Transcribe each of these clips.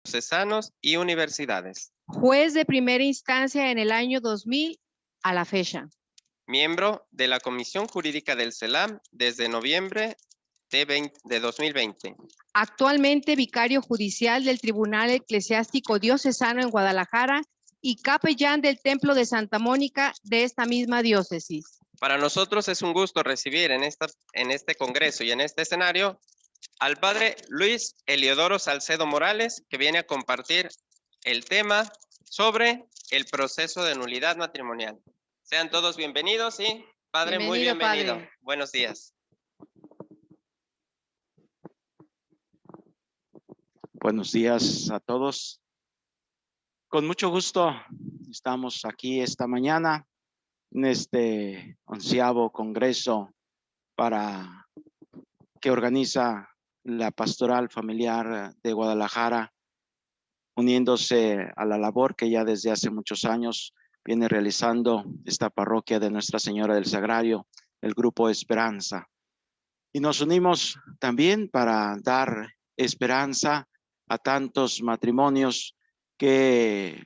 diocesanos y universidades. Juez de primera instancia en el año 2000 a la fecha. Miembro de la Comisión Jurídica del CELAM desde noviembre de 2020. Actualmente vicario judicial del Tribunal Eclesiástico Diocesano en Guadalajara y capellán del Templo de Santa Mónica de esta misma diócesis. Para nosotros es un gusto recibir en este congreso y en este escenario al padre Luis Eliodoro Salcedo Morales, que viene a compartir el tema sobre el proceso de nulidad matrimonial. Sean todos bienvenidos y padre, muy bienvenido. Padre. Buenos días. Buenos días a todos. Con mucho gusto estamos aquí esta mañana en este 11º congreso que organiza la Pastoral Familiar de Guadalajara, uniéndose a la labor que ya desde hace muchos años viene realizando esta parroquia de Nuestra Señora del Sagrario, el Grupo Esperanza. Y nos unimos también para dar esperanza a tantos matrimonios que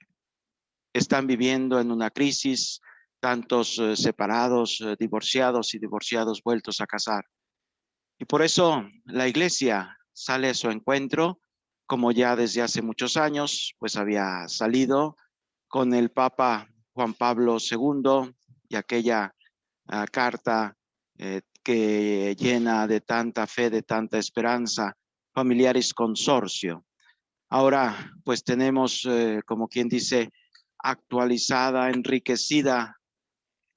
están viviendo en una crisis, tantos separados, divorciados y divorciados vueltos a casar. Y por eso la Iglesia sale a su encuentro, como ya desde hace muchos años, pues había salido con el Papa Juan Pablo II y aquella carta que llena de tanta fe, de tanta esperanza, Familiaris Consortio. Ahora pues tenemos, como quien dice, actualizada, enriquecida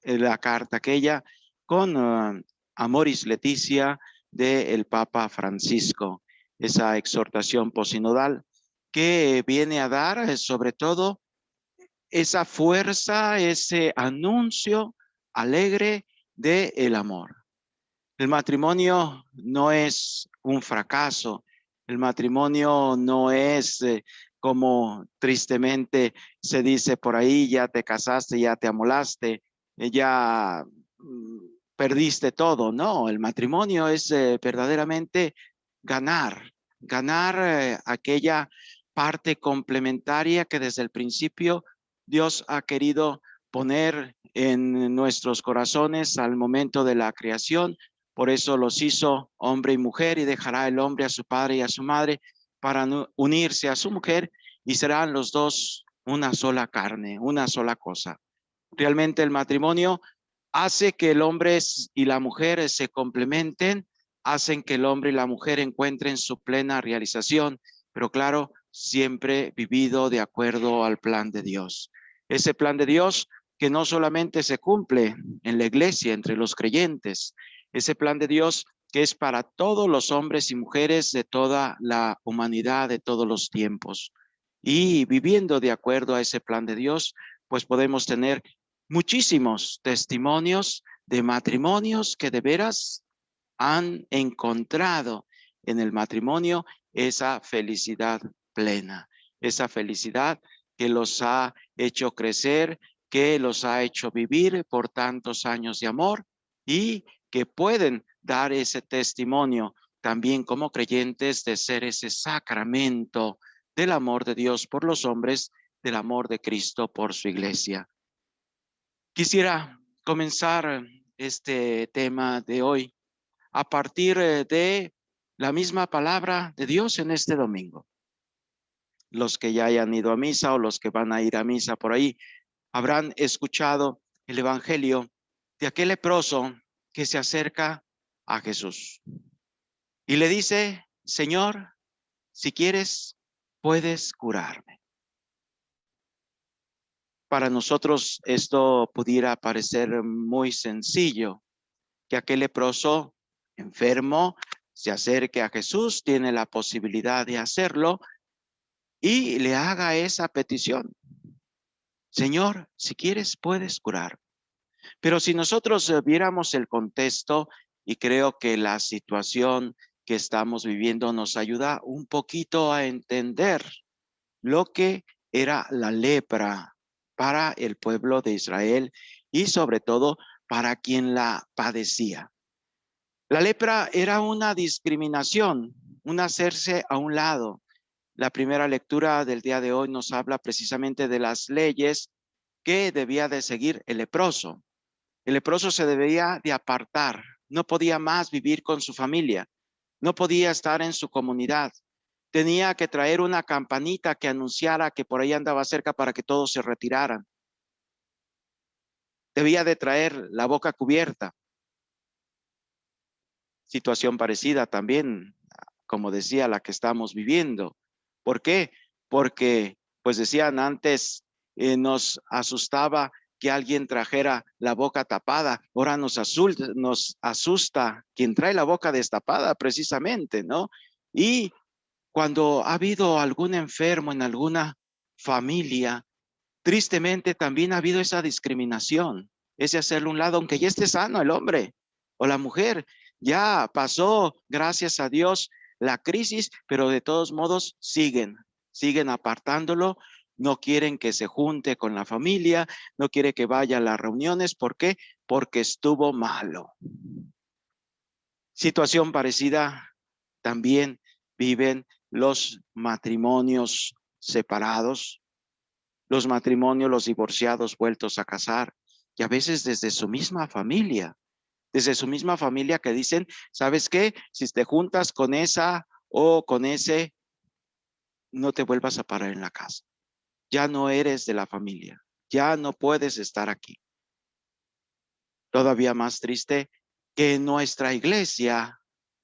la carta aquella con Amoris Laetitia del Papa Francisco, esa exhortación posinodal que viene a dar sobre todo esa fuerza, ese anuncio alegre del amor. El matrimonio no es un fracaso, el matrimonio no es como tristemente se dice por ahí, ya te casaste, ya te amolaste, ya perdiste todo. No, el matrimonio es verdaderamente ganar aquella parte complementaria que desde el principio Dios ha querido poner en nuestros corazones al momento de la creación. Por eso los hizo hombre y mujer, y dejará el hombre a su padre y a su madre para unirse a su mujer, y serán los dos una sola carne, una sola cosa. Realmente el matrimonio hace que el hombre y la mujer se complementen, hacen que el hombre y la mujer encuentren su plena realización, pero claro, siempre vivido de acuerdo al plan de Dios. Ese plan de Dios que no solamente se cumple en la iglesia entre los creyentes, ese plan de Dios que es para todos los hombres y mujeres de toda la humanidad, de todos los tiempos. Y viviendo de acuerdo a ese plan de Dios, pues podemos tener muchísimos testimonios de matrimonios que de veras han encontrado en el matrimonio esa felicidad plena, esa felicidad que los ha hecho crecer, que los ha hecho vivir por tantos años de amor, y que pueden dar ese testimonio también como creyentes de ser ese sacramento del amor de Dios por los hombres, del amor de Cristo por su iglesia. Quisiera comenzar este tema de hoy a partir de la misma palabra de Dios en este domingo. Los que ya hayan ido a misa o los que van a ir a misa por ahí habrán escuchado el evangelio de aquel leproso que se acerca a Jesús y le dice: Señor, si quieres, puedes curarme. Para nosotros esto pudiera parecer muy sencillo, que aquel leproso enfermo se acerque a Jesús, tiene la posibilidad de hacerlo y le haga esa petición: Señor, si quieres, puedes curar. Pero si nosotros viéramos el contexto, y creo que la situación que estamos viviendo nos ayuda un poquito a entender lo que era la lepra para el pueblo de Israel y sobre todo para quien la padecía. La lepra era una discriminación, un hacerse a un lado, La primera lectura del día de hoy nos habla precisamente de las leyes que debía de seguir el leproso. El leproso se debía de apartar, no podía más vivir con su familia, no podía estar en su comunidad. Tenía que traer una campanita que anunciara que por ahí andaba cerca para que todos se retiraran. Debía de traer la boca cubierta. Situación parecida también, como decía, la que estamos viviendo. ¿Por qué? Porque, pues decían antes, nos asustaba que alguien trajera la boca tapada. Ahora nos asusta quien trae la boca destapada, precisamente, ¿no? Y cuando ha habido algún enfermo en alguna familia, tristemente también ha habido esa discriminación, ese hacerle un lado, aunque ya esté sano el hombre o la mujer. Ya pasó, gracias a Dios, la crisis, pero de todos modos siguen apartándolo. No quieren que se junte con la familia, no quiere que vaya a las reuniones. ¿Por qué? Porque estuvo malo. Situación parecida también viven los matrimonios separados, los matrimonios, los divorciados vueltos a casar, y a veces desde su misma familia que dicen, ¿sabes qué? Si te juntas con esa o con ese, no te vuelvas a parar en la casa. Ya no eres de la familia, ya no puedes estar aquí. Todavía más triste que en nuestra iglesia,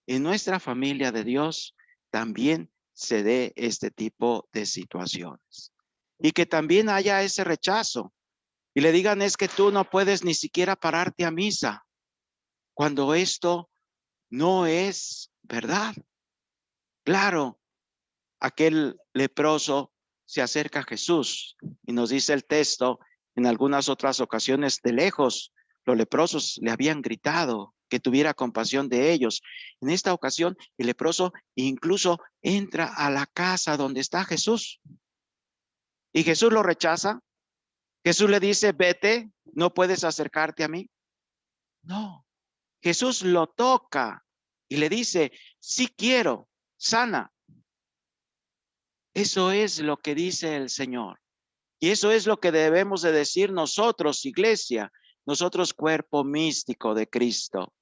en nuestra familia de Dios, también se dé este tipo de situaciones. Y que también haya ese rechazo. Y le digan, es que tú no puedes ni siquiera pararte a misa, cuando esto no es verdad. Claro, aquel leproso se acerca a Jesús y nos dice el texto, en algunas otras ocasiones de lejos, los leprosos le habían gritado que tuviera compasión de ellos. En esta ocasión, el leproso incluso entra a la casa donde está Jesús y Jesús lo rechaza. Jesús le dice, vete, no puedes acercarte a mí. No, Jesús lo toca y le dice, sí quiero, sana. Eso es lo que dice el Señor. Y eso es lo que debemos de decir nosotros, iglesia, nosotros cuerpo místico de Cristo.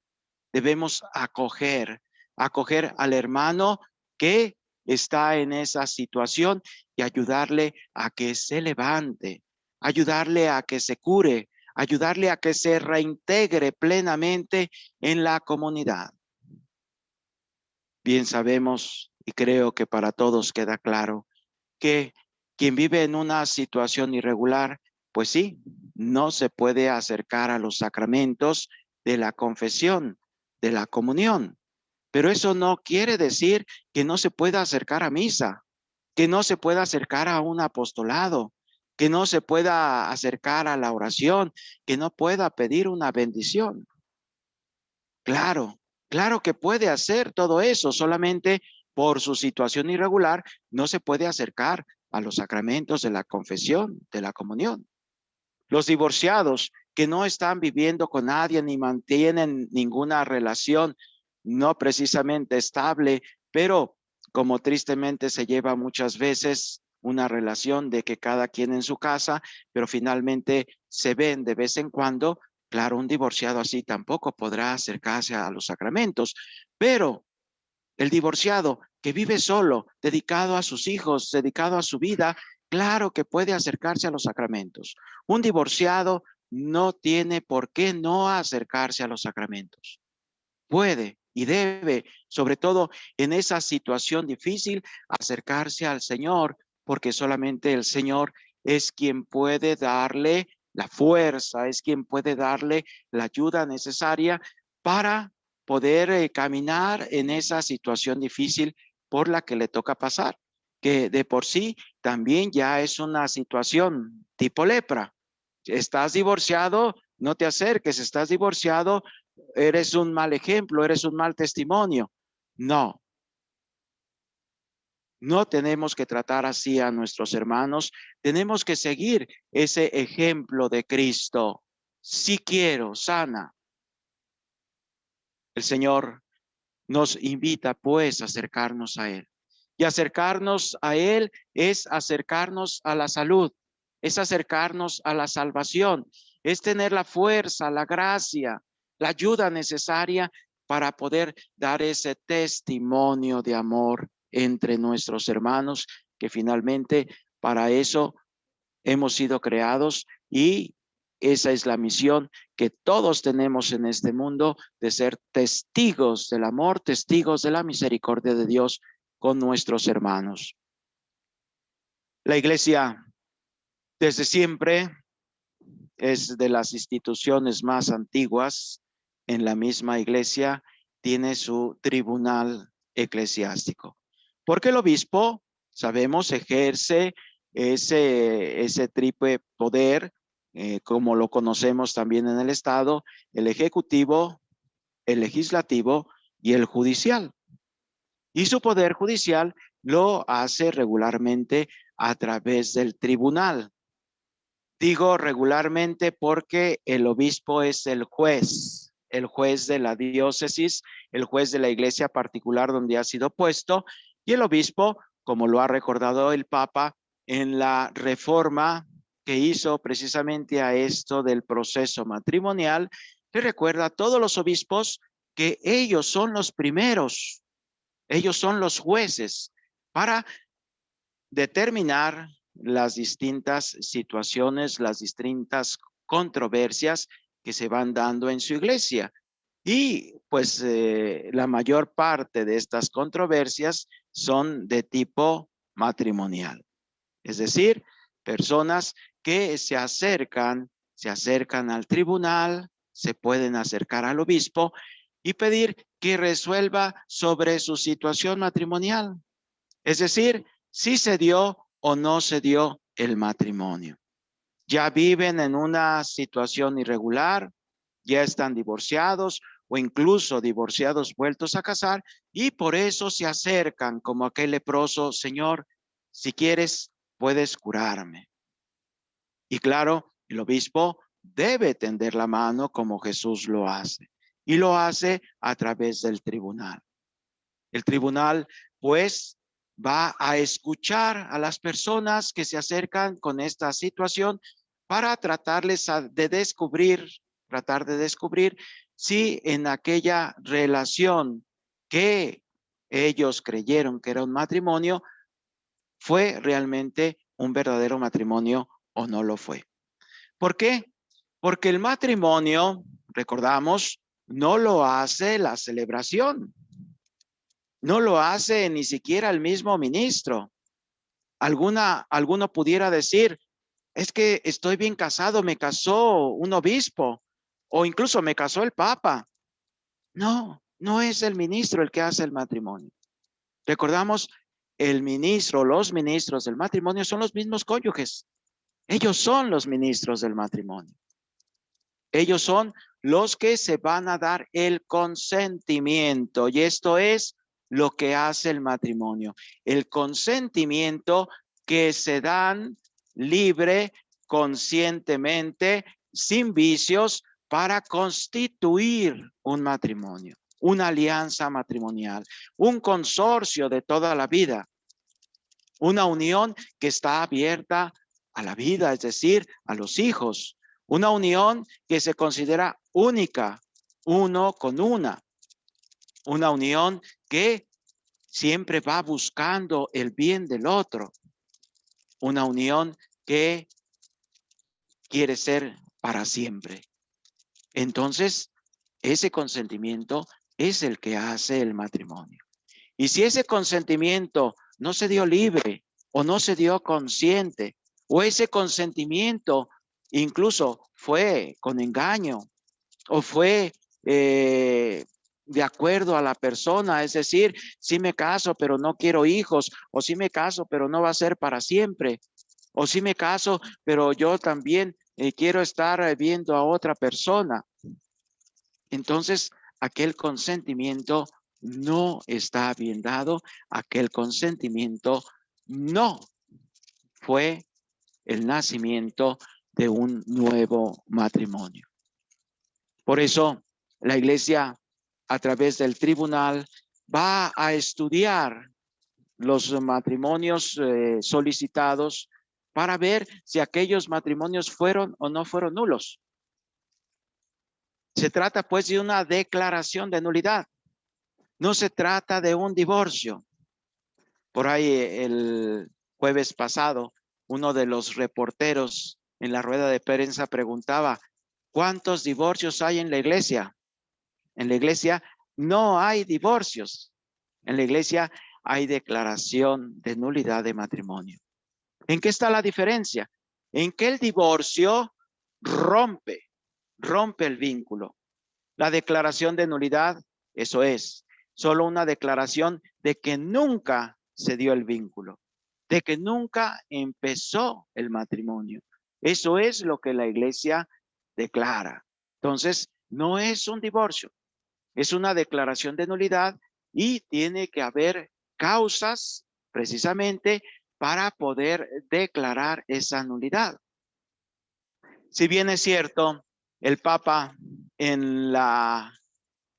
Debemos acoger al hermano que está en esa situación y ayudarle a que se levante, ayudarle a que se cure, ayudarle a que se reintegre plenamente en la comunidad. Bien sabemos, y creo que para todos queda claro, que quien vive en una situación irregular, pues sí, no se puede acercar a los sacramentos de la confesión, de la comunión. Pero eso no quiere decir que no se pueda acercar a misa, que no se pueda acercar a un apostolado, que no se pueda acercar a la oración, que no pueda pedir una bendición. Claro, claro que puede hacer todo eso, solamente por su situación irregular no se puede acercar a los sacramentos de la confesión, de la comunión. Los divorciados que no están viviendo con nadie ni mantienen ninguna relación, no precisamente estable, pero como tristemente se lleva muchas veces una relación de que cada quien en su casa, pero finalmente se ven de vez en cuando. Claro, un divorciado así tampoco podrá acercarse a los sacramentos, pero el divorciado que vive solo, dedicado a sus hijos, dedicado a su vida, claro que puede acercarse a los sacramentos. Un divorciado no tiene por qué no acercarse a los sacramentos. Puede y debe, sobre todo en esa situación difícil, acercarse al Señor, porque solamente el Señor es quien puede darle la fuerza, es quien puede darle la ayuda necesaria para poder caminar en esa situación difícil por la que le toca pasar, que de por sí también ya es una situación tipo lepra. Estás divorciado, no te acerques. Estás divorciado, eres un mal ejemplo, eres un mal testimonio. No, no tenemos que tratar así a nuestros hermanos. Tenemos que seguir ese ejemplo de Cristo. Si quiero, sana. El Señor nos invita pues a acercarnos a Él. Y acercarnos a Él es acercarnos a la salud, es acercarnos a la salvación, es tener la fuerza, la gracia, la ayuda necesaria para poder dar ese testimonio de amor entre nuestros hermanos, que finalmente para eso hemos sido creados, y esa es la misión que todos tenemos en este mundo, de ser testigos del amor, testigos de la misericordia de Dios con nuestros hermanos. La iglesia desde siempre es de las instituciones más antiguas. En la misma iglesia tiene su tribunal eclesiástico, porque el obispo, sabemos, ejerce ese triple poder, como lo conocemos también en el Estado: el ejecutivo, el legislativo y el judicial. Y su poder judicial lo hace regularmente a través del tribunal. Digo regularmente porque el obispo es el juez de la diócesis, el juez de la iglesia particular donde ha sido puesto, y el obispo, como lo ha recordado el Papa en la reforma que hizo precisamente a esto del proceso matrimonial, le recuerda a todos los obispos que ellos son los primeros, ellos son los jueces para determinar las distintas situaciones, las distintas controversias que se van dando en su iglesia. Y pues la mayor parte de estas controversias son de tipo matrimonial. Es decir, personas que se acercan al tribunal, se pueden acercar al obispo y pedir que resuelva sobre su situación matrimonial. Es decir, si se dio o no se dio el matrimonio. Ya viven en una situación irregular, ya están divorciados o incluso divorciados vueltos a casar, y por eso se acercan como aquel leproso: Señor, si quieres, puedes curarme. Y claro, el obispo debe tender la mano como Jesús lo hace, y lo hace a través del tribunal. El tribunal, pues, va a escuchar a las personas que se acercan con esta situación para tratar de descubrir si en aquella relación que ellos creyeron que era un matrimonio fue realmente un verdadero matrimonio o no lo fue. ¿Por qué? Porque el matrimonio, recordamos, no lo hace la celebración. No lo hace ni siquiera el mismo ministro. Alguno pudiera decir: es que estoy bien casado, me casó un obispo, o incluso me casó el Papa. No, no es el ministro el que hace el matrimonio. Recordamos, los ministros del matrimonio son los mismos cónyuges. Ellos son los ministros del matrimonio. Ellos son los que se van a dar el consentimiento, y esto es lo que hace el matrimonio. El consentimiento que se dan libre, conscientemente, sin vicios, para constituir un matrimonio, una alianza matrimonial, un consorcio de toda la vida, una unión que está abierta a la vida, es decir, a los hijos, una unión que se considera única, uno con una unión que siempre va buscando el bien del otro, una unión que quiere ser para siempre. Entonces, ese consentimiento es el que hace el matrimonio. Y si ese consentimiento no se dio libre o no se dio consciente, o ese consentimiento incluso fue con engaño o fue de acuerdo a la persona, es decir, sí me caso pero no quiero hijos, o sí me caso pero no va a ser para siempre, o sí me caso pero yo también quiero estar viendo a otra persona. Entonces, aquel consentimiento no está bien dado, aquel consentimiento no fue el nacimiento de un nuevo matrimonio. Por eso, la iglesia, a través del tribunal, va a estudiar los matrimonios solicitados para ver si aquellos matrimonios fueron o no fueron nulos. Se trata pues de una declaración de nulidad. No se trata de un divorcio. Por ahí el jueves pasado, uno de los reporteros en la rueda de prensa preguntaba, ¿cuántos divorcios hay en la iglesia? En la iglesia no hay divorcios. En la iglesia hay declaración de nulidad de matrimonio. ¿En qué está la diferencia? En que el divorcio rompe el vínculo. La declaración de nulidad, eso es, solo una declaración de que nunca se dio el vínculo, de que nunca empezó el matrimonio. Eso es lo que la iglesia declara. Entonces, no es un divorcio, es una declaración de nulidad y tiene que haber causas precisamente para poder declarar esa nulidad. Si bien es cierto, el Papa en la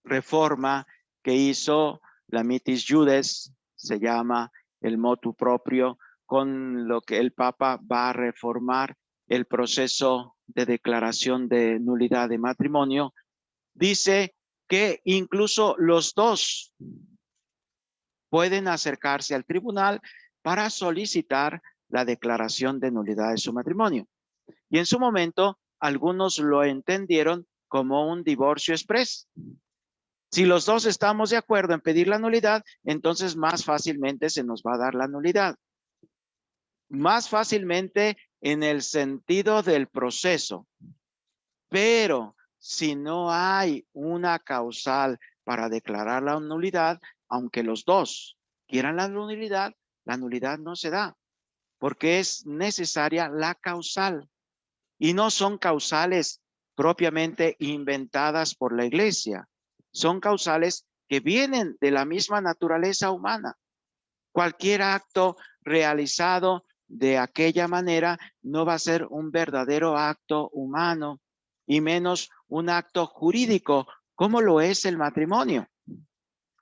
reforma que hizo, la Mitis Judes, se llama el motu propio, con lo que el Papa va a reformar el proceso de declaración de nulidad de matrimonio, dice que incluso los dos pueden acercarse al tribunal para solicitar la declaración de nulidad de su matrimonio. Y en su momento, algunos lo entendieron como un divorcio express. Si los dos estamos de acuerdo en pedir la nulidad, entonces más fácilmente se nos va a dar la nulidad. Más fácilmente en el sentido del proceso. Pero si no hay una causal para declarar la nulidad, aunque los dos quieran la nulidad no se da, porque es necesaria la causal. Y no son causales propiamente inventadas por la iglesia. Son causales que vienen de la misma naturaleza humana. Cualquier acto realizado de aquella manera no va a ser un verdadero acto humano y menos un acto jurídico, como lo es el matrimonio.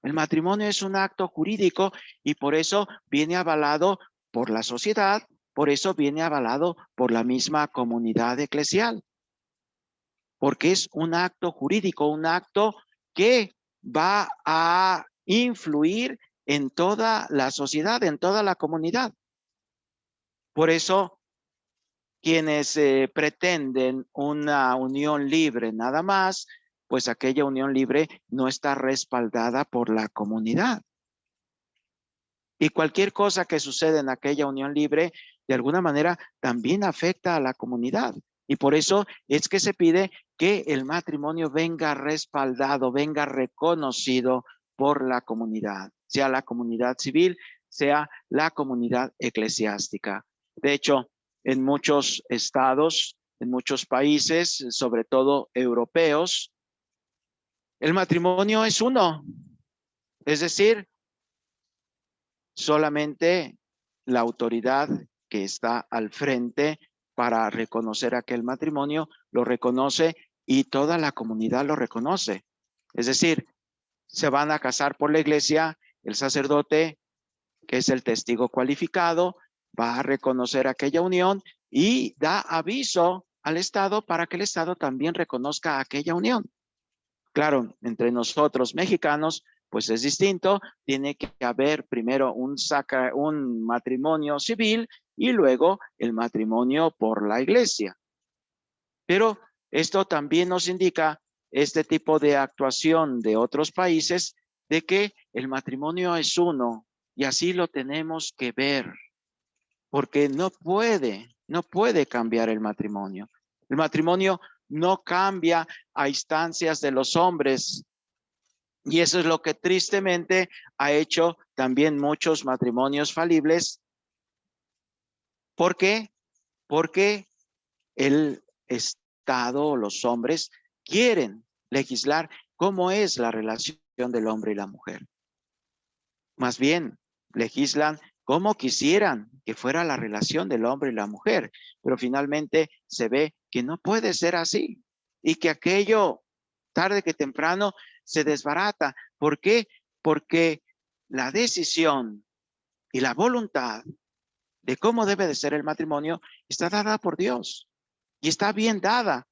El matrimonio es un acto jurídico y por eso viene avalado por la sociedad, por eso viene avalado por la misma comunidad eclesial. Porque es un acto jurídico, un acto que va a influir en toda la sociedad, en toda la comunidad. Por eso, quienes pretenden una unión libre nada más, pues aquella unión libre no está respaldada por la comunidad. Y cualquier cosa que sucede en aquella unión libre, de alguna manera, también afecta a la comunidad. Y por eso es que se pide que el matrimonio venga respaldado, venga reconocido por la comunidad, sea la comunidad civil, sea la comunidad eclesiástica. De hecho, en muchos estados, en muchos países, sobre todo europeos, el matrimonio es uno. Es decir, solamente la autoridad que está al frente para reconocer aquel matrimonio lo reconoce y toda la comunidad lo reconoce. Es decir, se van a casar por la iglesia, el sacerdote, que es el testigo cualificado, va a reconocer aquella unión y da aviso al Estado para que el Estado también reconozca aquella unión. Claro, entre nosotros mexicanos, pues es distinto, tiene que haber primero un matrimonio civil y luego el matrimonio por la iglesia. Pero esto también nos indica este tipo de actuación de otros países de que el matrimonio es uno y así lo tenemos que ver, porque no puede cambiar el matrimonio. El matrimonio no cambia a instancias de los hombres. Y eso es lo que tristemente ha hecho también muchos matrimonios falibles. ¿Por qué? Porque el Estado o los hombres quieren legislar cómo es la relación del hombre y la mujer. Más bien, legislan como quisieran que fuera la relación del hombre y la mujer, pero finalmente se ve que no puede ser así y que aquello tarde que temprano se desbarata. ¿Por qué? Porque la decisión y la voluntad de cómo debe de ser el matrimonio está dada por Dios y está bien dada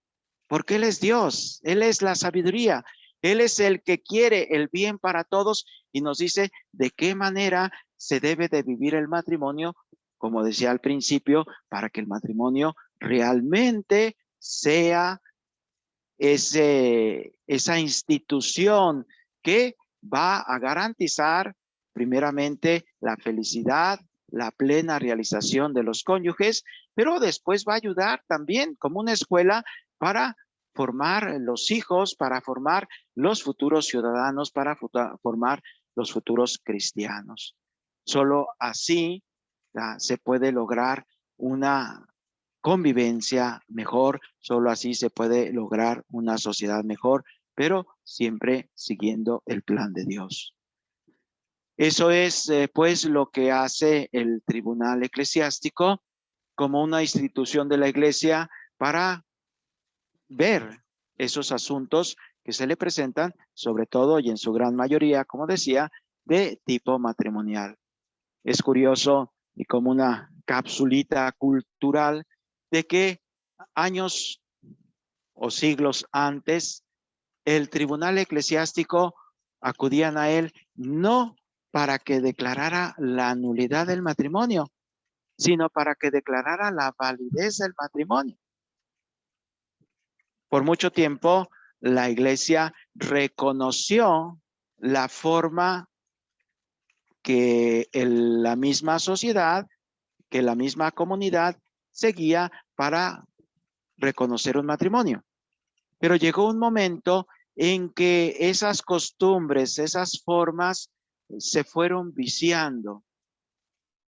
porque Él es Dios, Él es la sabiduría, Él es el que quiere el bien para todos y nos dice de qué manera se debe de vivir el matrimonio, como decía al principio, para que el matrimonio realmente sea esa institución que va a garantizar primeramente la felicidad, la plena realización de los cónyuges, pero después va a ayudar también como una escuela para formar los hijos, para formar los futuros ciudadanos, para formar los futuros cristianos. Solo así se puede lograr una convivencia mejor, solo así se puede lograr una sociedad mejor, pero siempre siguiendo el plan de Dios. Eso es pues lo que hace el Tribunal Eclesiástico como una institución de la Iglesia para ver esos asuntos que se le presentan, sobre todo y en su gran mayoría, como decía, de tipo matrimonial. Es curioso y como una capsulita cultural de que años o siglos antes, el tribunal eclesiástico acudían a él no para que declarara la nulidad del matrimonio, sino para que declarara la validez del matrimonio. Por mucho tiempo, la iglesia reconoció la forma que la misma sociedad, que la misma comunidad seguía para reconocer un matrimonio. Pero llegó un momento en que esas costumbres, esas formas se fueron viciando.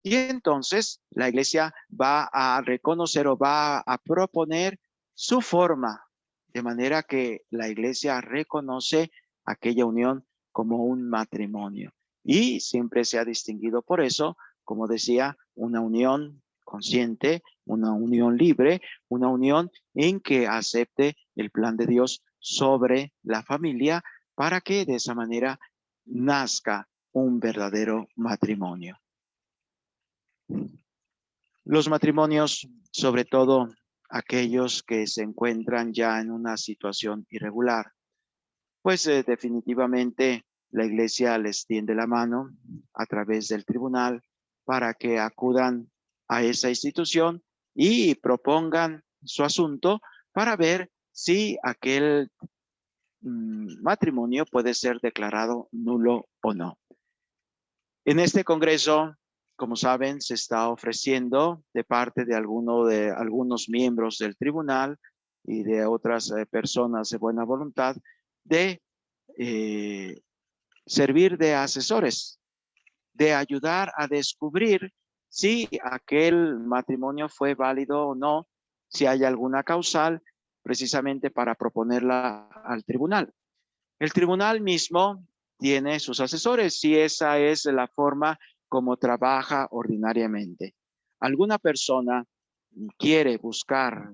Y entonces la iglesia va a reconocer o va a proponer su forma, de manera que la iglesia reconoce aquella unión como un matrimonio. Y siempre se ha distinguido por eso, como decía, una unión consciente, una unión libre, una unión en que acepte el plan de Dios sobre la familia para que de esa manera nazca un verdadero matrimonio. Los matrimonios, sobre todo aquellos que se encuentran ya en una situación irregular, pues definitivamente la iglesia les tiende la mano a través del tribunal para que acudan a esa institución y propongan su asunto para ver si aquel matrimonio puede ser declarado nulo o no. En este congreso, como saben, se está ofreciendo de parte de algunos miembros del tribunal y de otras personas de buena voluntad de servir de asesores, de ayudar a descubrir si aquel matrimonio fue válido o no, si hay alguna causal, precisamente para proponerla al tribunal. El tribunal mismo tiene sus asesores, si esa es la forma como trabaja ordinariamente. Alguna persona quiere buscar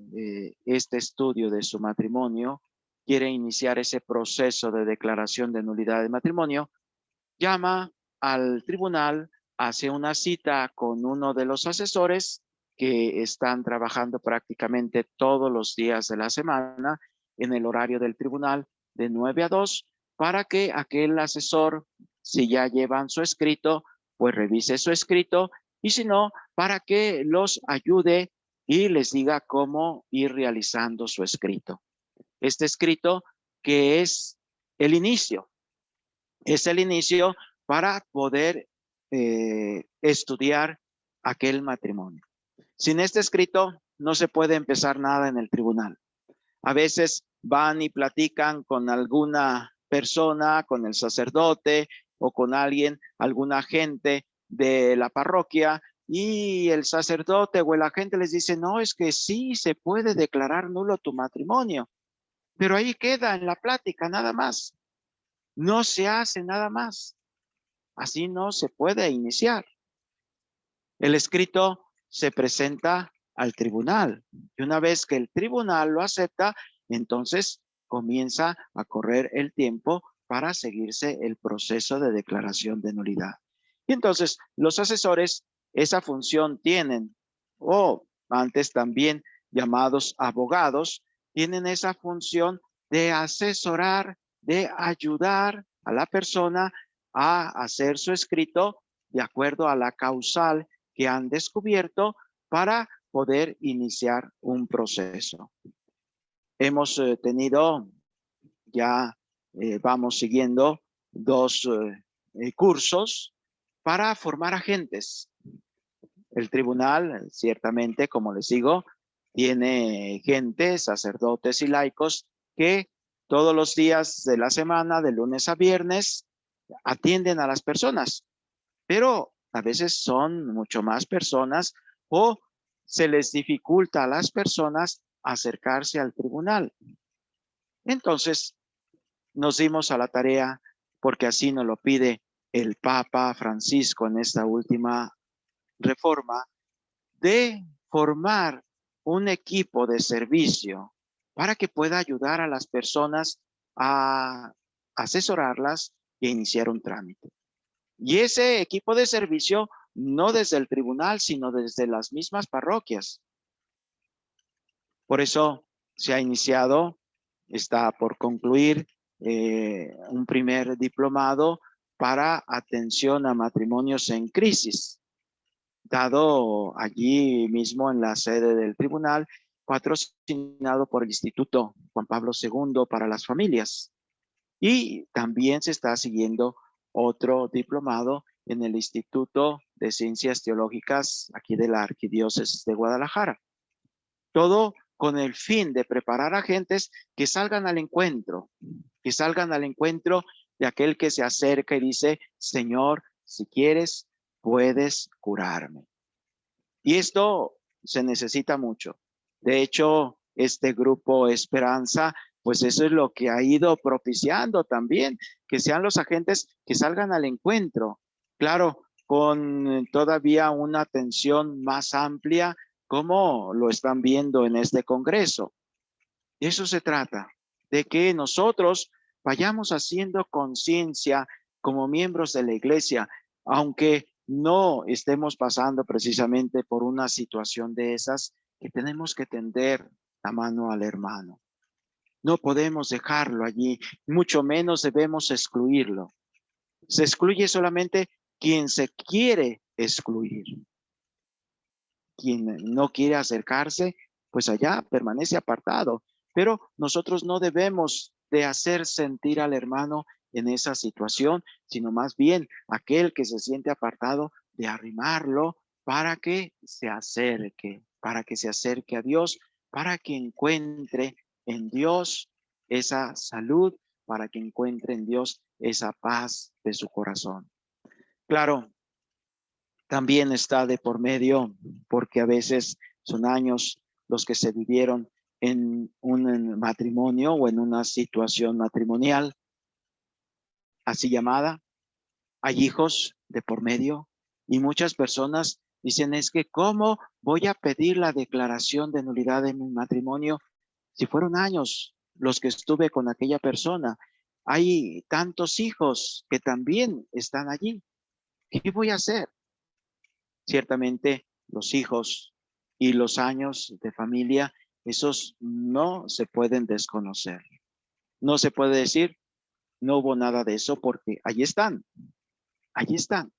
este estudio de su matrimonio, quiere iniciar ese proceso de declaración de nulidad de matrimonio, llama al tribunal, hace una cita con uno de los asesores que están trabajando prácticamente todos los días de la semana en el horario del tribunal de 9 a 2 para que aquel asesor, si ya llevan su escrito, pues revise su escrito y si no, para que los ayude y les diga cómo ir realizando su escrito. Este escrito que es el inicio para poder estudiar aquel matrimonio. Sin este escrito no se puede empezar nada en el tribunal. A veces van y platican con alguna persona, con el sacerdote o con alguien, alguna agente de la parroquia y el sacerdote o el agente les dice, no, es que sí se puede declarar nulo tu matrimonio, pero ahí queda en la plática nada más. No se hace nada más. Así no se puede iniciar. El escrito se presenta al tribunal y una vez que el tribunal lo acepta, entonces comienza a correr el tiempo para seguirse el proceso de declaración de nulidad. Y entonces los asesores esa función tienen, o antes también llamados abogados, tienen esa función de asesorar, de ayudar a la persona a hacer su escrito de acuerdo a la causal que han descubierto para poder iniciar un proceso. Hemos tenido ya, vamos siguiendo dos cursos para formar agentes. El tribunal, ciertamente, como les digo, tiene gente, sacerdotes y laicos que todos los días de la semana, de lunes a viernes, atienden a las personas, pero a veces son mucho más personas o se les dificulta a las personas acercarse al tribunal. Entonces, nos dimos a la tarea, porque así nos lo pide el Papa Francisco en esta última reforma, de formar un equipo de servicio para que pueda ayudar a las personas a asesorarlas e iniciar un trámite. Y ese equipo de servicio no desde el tribunal, sino desde las mismas parroquias. Por eso se ha iniciado, está por concluir un primer diplomado para atención a matrimonios en crisis, dado allí mismo en la sede del tribunal, patrocinado por el Instituto Juan Pablo II para las familias. Y también se está siguiendo otro diplomado en el Instituto de Ciencias Teológicas aquí de la Arquidiócesis de Guadalajara. Todo con el fin de preparar a gentes que salgan al encuentro de aquel que se acerca y dice, Señor, si quieres, puedes curarme. Y esto se necesita mucho. De hecho, este grupo Esperanza, pues eso es lo que ha ido propiciando también, que sean los agentes que salgan al encuentro. Claro, con todavía una atención más amplia, como lo están viendo en este congreso. De eso se trata, de que nosotros vayamos haciendo conciencia como miembros de la iglesia, aunque no estemos pasando precisamente por una situación de esas, que tenemos que tender la mano al hermano. No podemos dejarlo allí, mucho menos debemos excluirlo. Se excluye solamente quien se quiere excluir. Quien no quiere acercarse, pues allá permanece apartado. Pero nosotros no debemos de hacer sentir al hermano en esa situación, sino más bien aquel que se siente apartado, de arrimarlo para que se acerque a Dios, para que encuentre en Dios esa salud, para que encuentre en Dios esa paz de su corazón. Claro, también está de por medio, porque a veces son años los que se vivieron en un matrimonio o en una situación matrimonial, así llamada. Hay hijos de por medio y muchas personas dicen, es que ¿cómo voy a pedir la declaración de nulidad de mi matrimonio si fueron años los que estuve con aquella persona? Hay tantos hijos que también están allí. ¿Qué voy a hacer? Ciertamente los hijos y los años de familia, esos no se pueden desconocer. No se puede decir, no hubo nada de eso, porque allí están, allí están.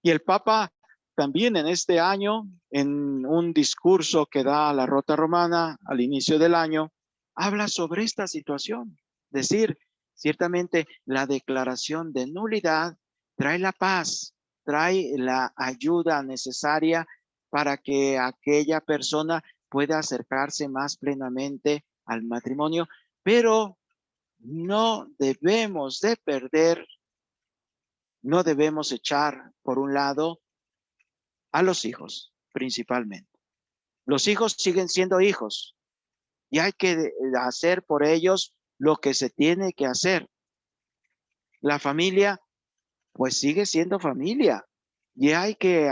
Y el Papa también en este año, en un discurso que da a la Rota Romana al inicio del año, habla sobre esta situación. Decir, ciertamente la declaración de nulidad trae la paz, trae la ayuda necesaria para que aquella persona pueda acercarse más plenamente al matrimonio, pero no debemos de perder, no debemos echar por un lado a los hijos, principalmente. Los hijos siguen siendo hijos y hay que hacer por ellos lo que se tiene que hacer. La familia, pues sigue siendo familia y hay que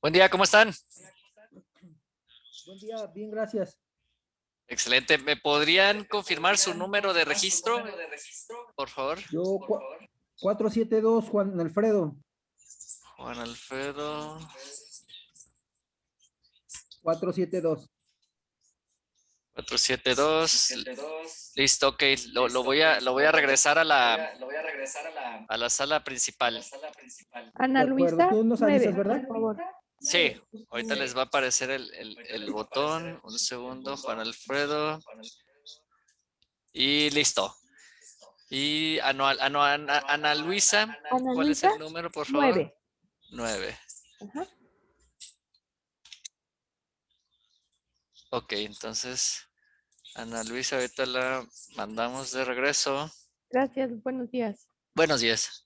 Buen día, ¿cómo están? Buen día, bien, gracias. Excelente. ¿Me podrían confirmar su número de registro, por favor? Yo 472, Juan Alfredo. Juan Alfredo. 472. 472. Listo, ok. Lo voy a regresar a la sala principal. Ana De acuerdo, Luisa, tú nos 9, avisas, ¿verdad? por favor. Sí, ahorita les va a aparecer el botón. Un segundo, Juan Alfredo. Y listo. Y Ana Luisa, Ana ¿cuál es Luisa, el número, por favor? 9. 9. Ajá. Ok, entonces, Ana Luisa, ahorita la mandamos de regreso. Gracias, buenos días. Buenos días.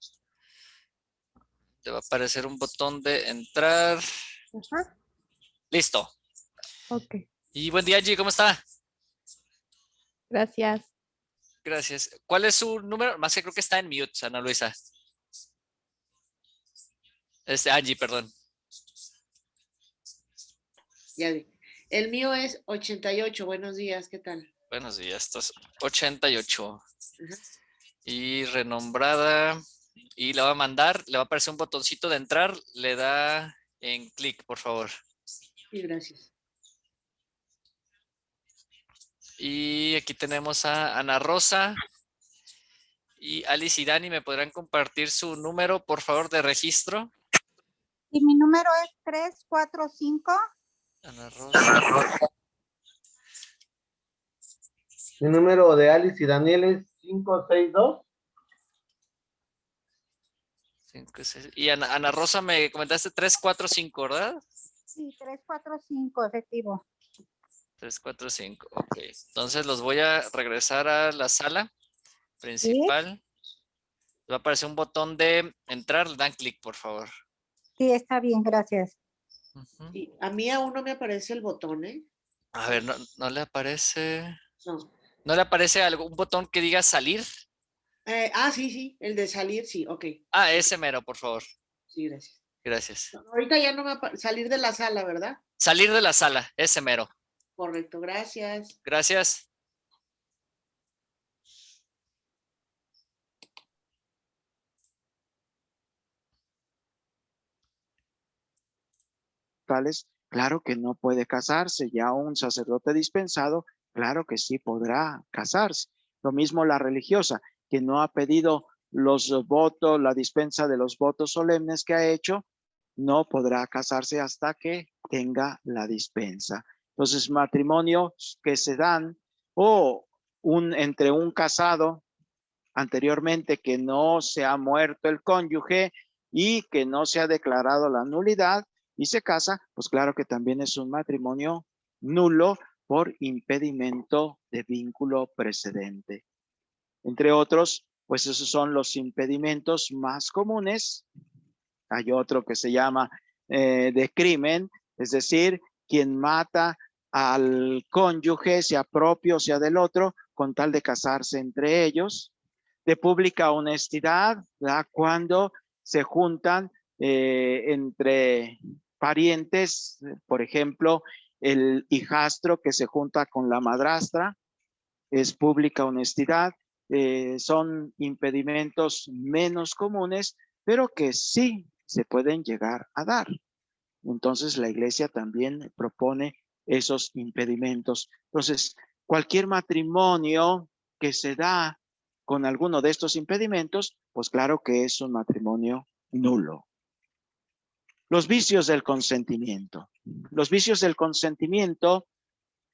Te va a aparecer un botón de entrar. Ajá. Listo. Ok, Y buen día, Angie, ¿cómo está? gracias. Gracias. ¿Cuál es su número? Más que creo que está en mute, Ana Luisa. Angie, perdón. Ya vi. El mío es 88. Buenos días, ¿qué tal? Buenos días, esto es 88. Ajá. Y renombrada. Y le va a mandar, le va a aparecer un botoncito de entrar. Le da en clic, por favor. Sí, gracias. Y aquí tenemos a Ana Rosa y Alice y Dani. ¿Me podrán compartir su número, por favor, de registro? Y mi número es 345. Ana Rosa. Mi número de Alice y Daniel es 562. 5, 6. Y Ana Rosa, me comentaste 345, ¿verdad? Sí, 345, efectivo. 345, ok. Entonces los voy a regresar a la sala principal. Va a aparecer un botón de entrar, le dan clic, por favor. Sí, está bien, gracias. Ujú. Y a mí aún no me aparece el botón, ¿eh? A ver, no le aparece. No. ¿No le aparece un botón que diga salir? Sí, el de salir, sí, ok. Ah, ese mero, por favor. Sí, gracias. Gracias. No, ahorita ya no me salir de la sala, ¿verdad? Salir de la sala, ese mero. Correcto, gracias. Gracias. Claro que no puede casarse. Ya un sacerdote dispensado, claro que sí podrá casarse. Lo mismo la religiosa, que no ha pedido los votos, la dispensa de los votos solemnes que ha hecho, no podrá casarse hasta que tenga la dispensa. Entonces, matrimonios que se dan o entre un casado anteriormente que no se ha muerto el cónyuge y que no se ha declarado la nulidad y se casa, pues claro que también es un matrimonio nulo por impedimento de vínculo precedente. Entre otros, pues esos son los impedimentos más comunes. Hay otro que se llama de crimen, es decir, quien mata al cónyuge, sea propio, sea del otro, con tal de casarse entre ellos. De pública honestidad, ¿verdad? Cuando se juntan entre parientes, por ejemplo, el hijastro que se junta con la madrastra, es pública honestidad. Son impedimentos menos comunes, pero que sí se pueden llegar a dar. Entonces la iglesia también propone esos impedimentos. Entonces, cualquier matrimonio que se da con alguno de estos impedimentos, pues claro que es un matrimonio nulo. Los vicios del consentimiento. Los vicios del consentimiento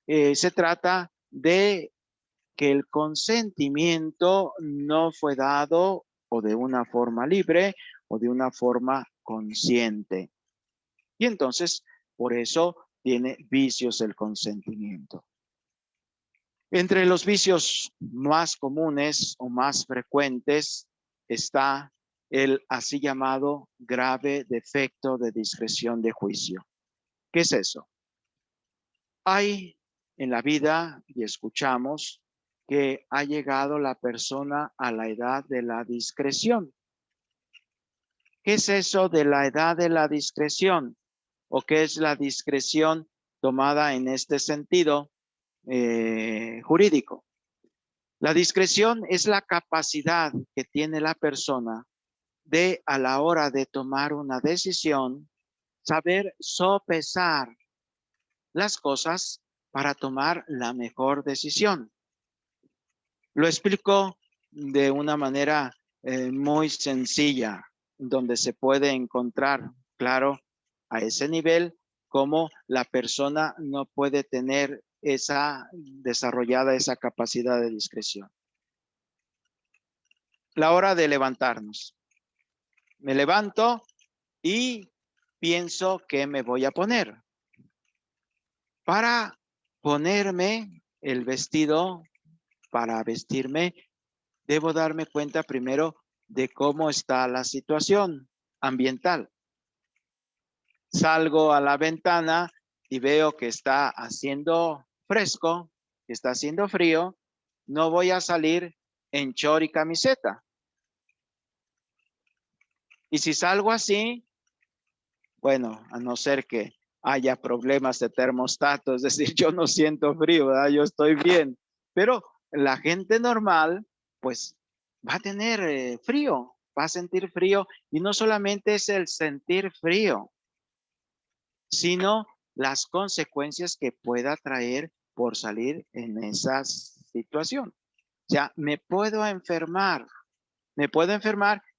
se trata de que el consentimiento no fue dado o de una forma libre o de una forma consciente. Y entonces, por eso tiene vicios el consentimiento. Entre los vicios más comunes o más frecuentes está el así llamado grave defecto de discreción de juicio. ¿Qué es eso? Hay en la vida, y escuchamos, que ha llegado la persona a la edad de la discreción. ¿Qué es eso de la edad de la discreción? o qué es la discreción tomada en este sentido jurídico. La discreción es la capacidad que tiene la persona de, a la hora de tomar una decisión, saber sopesar las cosas para tomar la mejor decisión. Lo explico de una manera muy sencilla, donde se puede encontrar, claro, a ese nivel, cómo la persona no puede tener desarrollada esa capacidad de discreción. La hora de levantarnos. Me levanto y pienso que me voy a poner. Para ponerme el vestido, para vestirme, debo darme cuenta primero de cómo está la situación ambiental. Salgo a la ventana y veo que está haciendo fresco, que está haciendo frío. No voy a salir en short y camiseta. Y si salgo así, bueno, a no ser que haya problemas de termostato, es decir, yo no siento frío, ¿verdad? Yo estoy bien. Pero la gente normal, pues, va a tener frío, va a sentir frío. Y no solamente es el sentir frío, sino las consecuencias que pueda traer por salir en esa situación. O sea, me puedo enfermar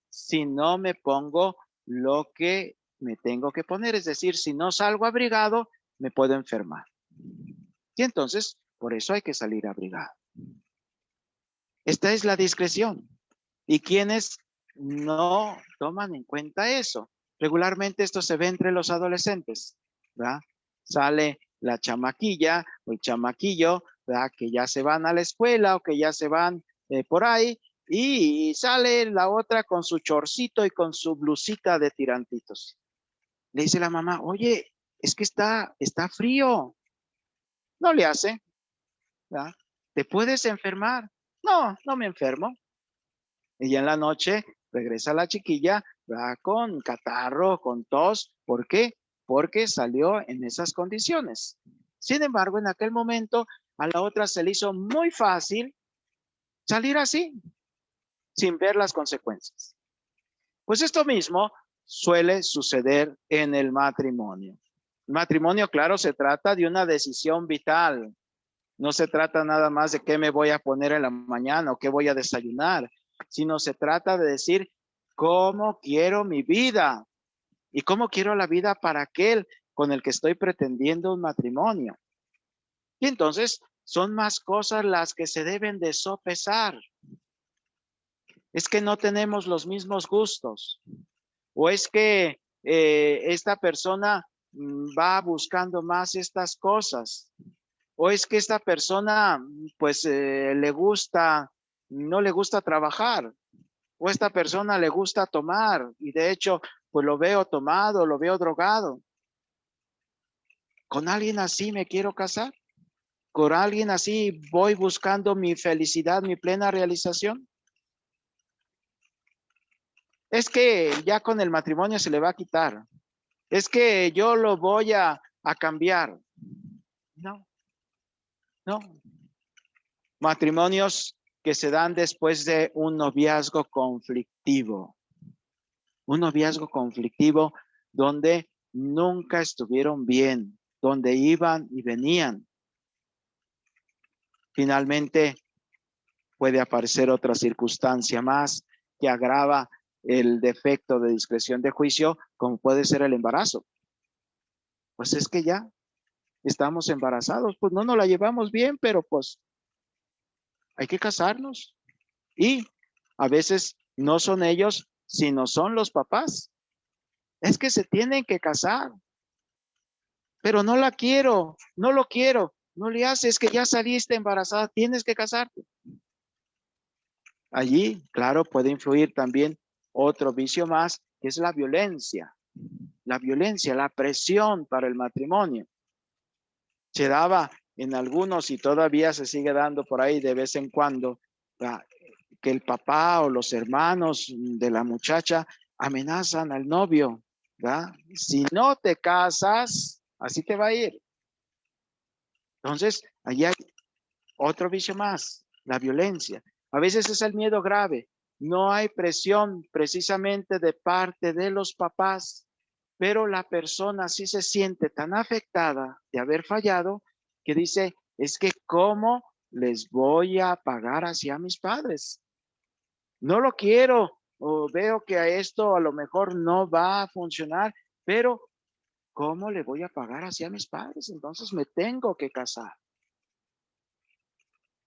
si no me pongo lo que me tengo que poner. Es decir, si no salgo abrigado, me puedo enfermar. Y entonces, por eso hay que salir abrigado. Esta es la discreción. ¿Y quienes no toman en cuenta eso? Regularmente esto se ve entre los adolescentes, ¿verdad? Sale la chamaquilla o el chamaquillo, ¿verdad? Que ya se van a la escuela o que ya se van por ahí, y sale la otra con su chorcito y con su blusita de tirantitos. Le dice la mamá, oye, es que está frío. No le hace, ¿verdad? ¿Te puedes enfermar? No, no me enfermo. Y ya en la noche regresa la chiquilla, ¿verdad? Con catarro, con tos. ¿Por qué? Porque salió en esas condiciones. Sin embargo, en aquel momento a la otra se le hizo muy fácil salir así, sin ver las consecuencias. Pues esto mismo suele suceder en el matrimonio. El matrimonio, claro, se trata de una decisión vital. No se trata nada más de qué me voy a poner en la mañana o qué voy a desayunar, sino se trata de decir cómo quiero mi vida y cómo quiero la vida para aquel con el que estoy pretendiendo un matrimonio. Y entonces son más cosas las que se deben de sopesar. Es que no tenemos los mismos gustos, o es que esta persona va buscando más estas cosas, o es que esta persona pues no le gusta trabajar, o esta persona le gusta tomar y de hecho pues lo veo tomado, lo veo drogado. ¿Con alguien así me quiero casar? ¿Con alguien así voy buscando mi felicidad, mi plena realización? Es que ya con el matrimonio se le va a quitar. Es que yo lo voy a cambiar. No, no. Matrimonios que se dan después de un noviazgo conflictivo. Un noviazgo conflictivo donde nunca estuvieron bien, donde iban y venían. Finalmente puede aparecer otra circunstancia más que agrava el defecto de discreción de juicio, como puede ser el embarazo. Pues es que ya estamos embarazados, pues no nos la llevamos bien, pero pues hay que casarnos. Y a veces no son ellos, sino son los papás. Es que se tienen que casar. Pero no la quiero, no lo quiero. No le haces, que ya saliste embarazada, tienes que casarte. Allí, claro, puede influir también otro vicio más, que es la violencia. La violencia, la presión para el matrimonio. Se daba en algunos y todavía se sigue dando por ahí de vez en cuando, que el papá o los hermanos de la muchacha amenazan al novio ¿verdad? Si no te casas, así te va a ir. Entonces, allí hay otro vicio más, la violencia. A veces es el miedo grave. No hay presión precisamente de parte de los papás, pero la persona sí se siente tan afectada de haber fallado que dice, es que ¿cómo les voy a pagar hacia mis padres? No lo quiero, o veo que a esto a lo mejor no va a funcionar, pero ¿cómo le voy a pagar hacia mis padres? Entonces me tengo que casar.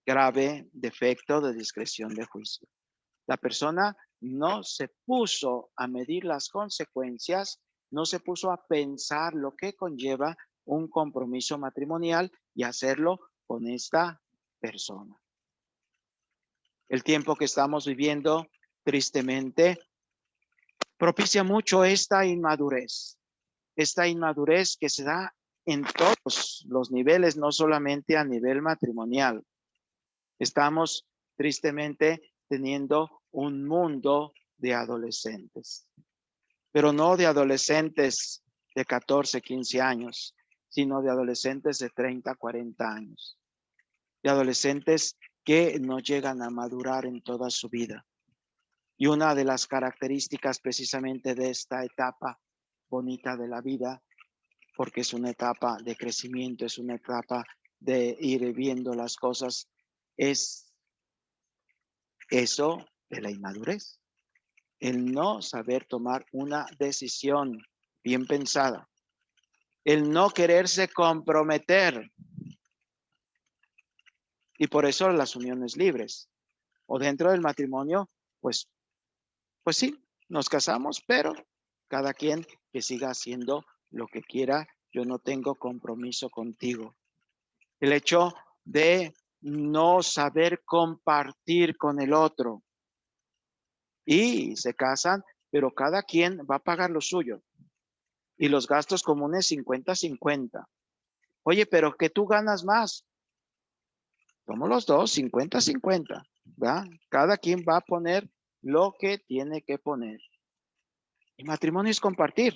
Grave defecto de discreción de juicio. La persona no se puso a medir las consecuencias, no se puso a pensar lo que conlleva un compromiso matrimonial y hacerlo con esta persona. El tiempo que estamos viviendo, tristemente, propicia mucho esta inmadurez que se da en todos los niveles, no solamente a nivel matrimonial. Estamos tristemente teniendo un mundo de adolescentes, pero no de adolescentes de 14, 15 años, sino de adolescentes de 30, 40 años, de adolescentes que no llegan a madurar en toda su vida. Y una de las características precisamente de esta etapa bonita de la vida, porque es una etapa de crecimiento, es una etapa de ir viendo las cosas, es eso de la inmadurez, el no saber tomar una decisión bien pensada, el no quererse comprometer. Y por eso las uniones libres o dentro del matrimonio, pues sí, nos casamos, pero cada quien que siga haciendo lo que quiera, yo no tengo compromiso contigo. El hecho de no saber compartir con el otro y se casan, pero cada quien va a pagar lo suyo y los gastos comunes 50-50. Oye, pero que tú ganas más. Somos los dos 50-50, ¿verdad? Cada quien va a poner lo que tiene que poner. Y matrimonio es compartir.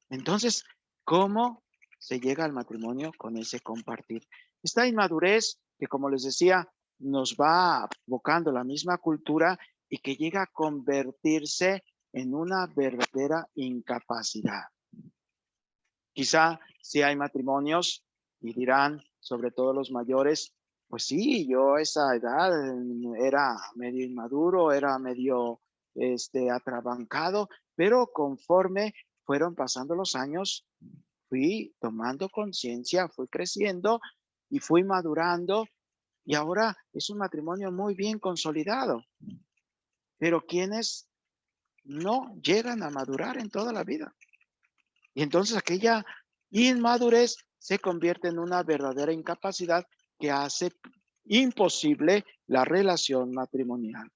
Entonces, ¿cómo se llega al matrimonio con ese compartir? Esta inmadurez que, como les decía, nos va provocando la misma cultura y que llega a convertirse en una verdadera incapacidad. Quizá si hay matrimonios y dirán, sobre todo los mayores, pues sí, yo a esa edad era medio inmaduro, era medio atrabancado, pero conforme fueron pasando los años, fui tomando conciencia, fui creciendo y fui madurando y ahora es un matrimonio muy bien consolidado. Pero quienes no llegan a madurar en toda la vida. Y entonces aquella inmadurez se convierte en una verdadera incapacidad que hace imposible la relación matrimonial.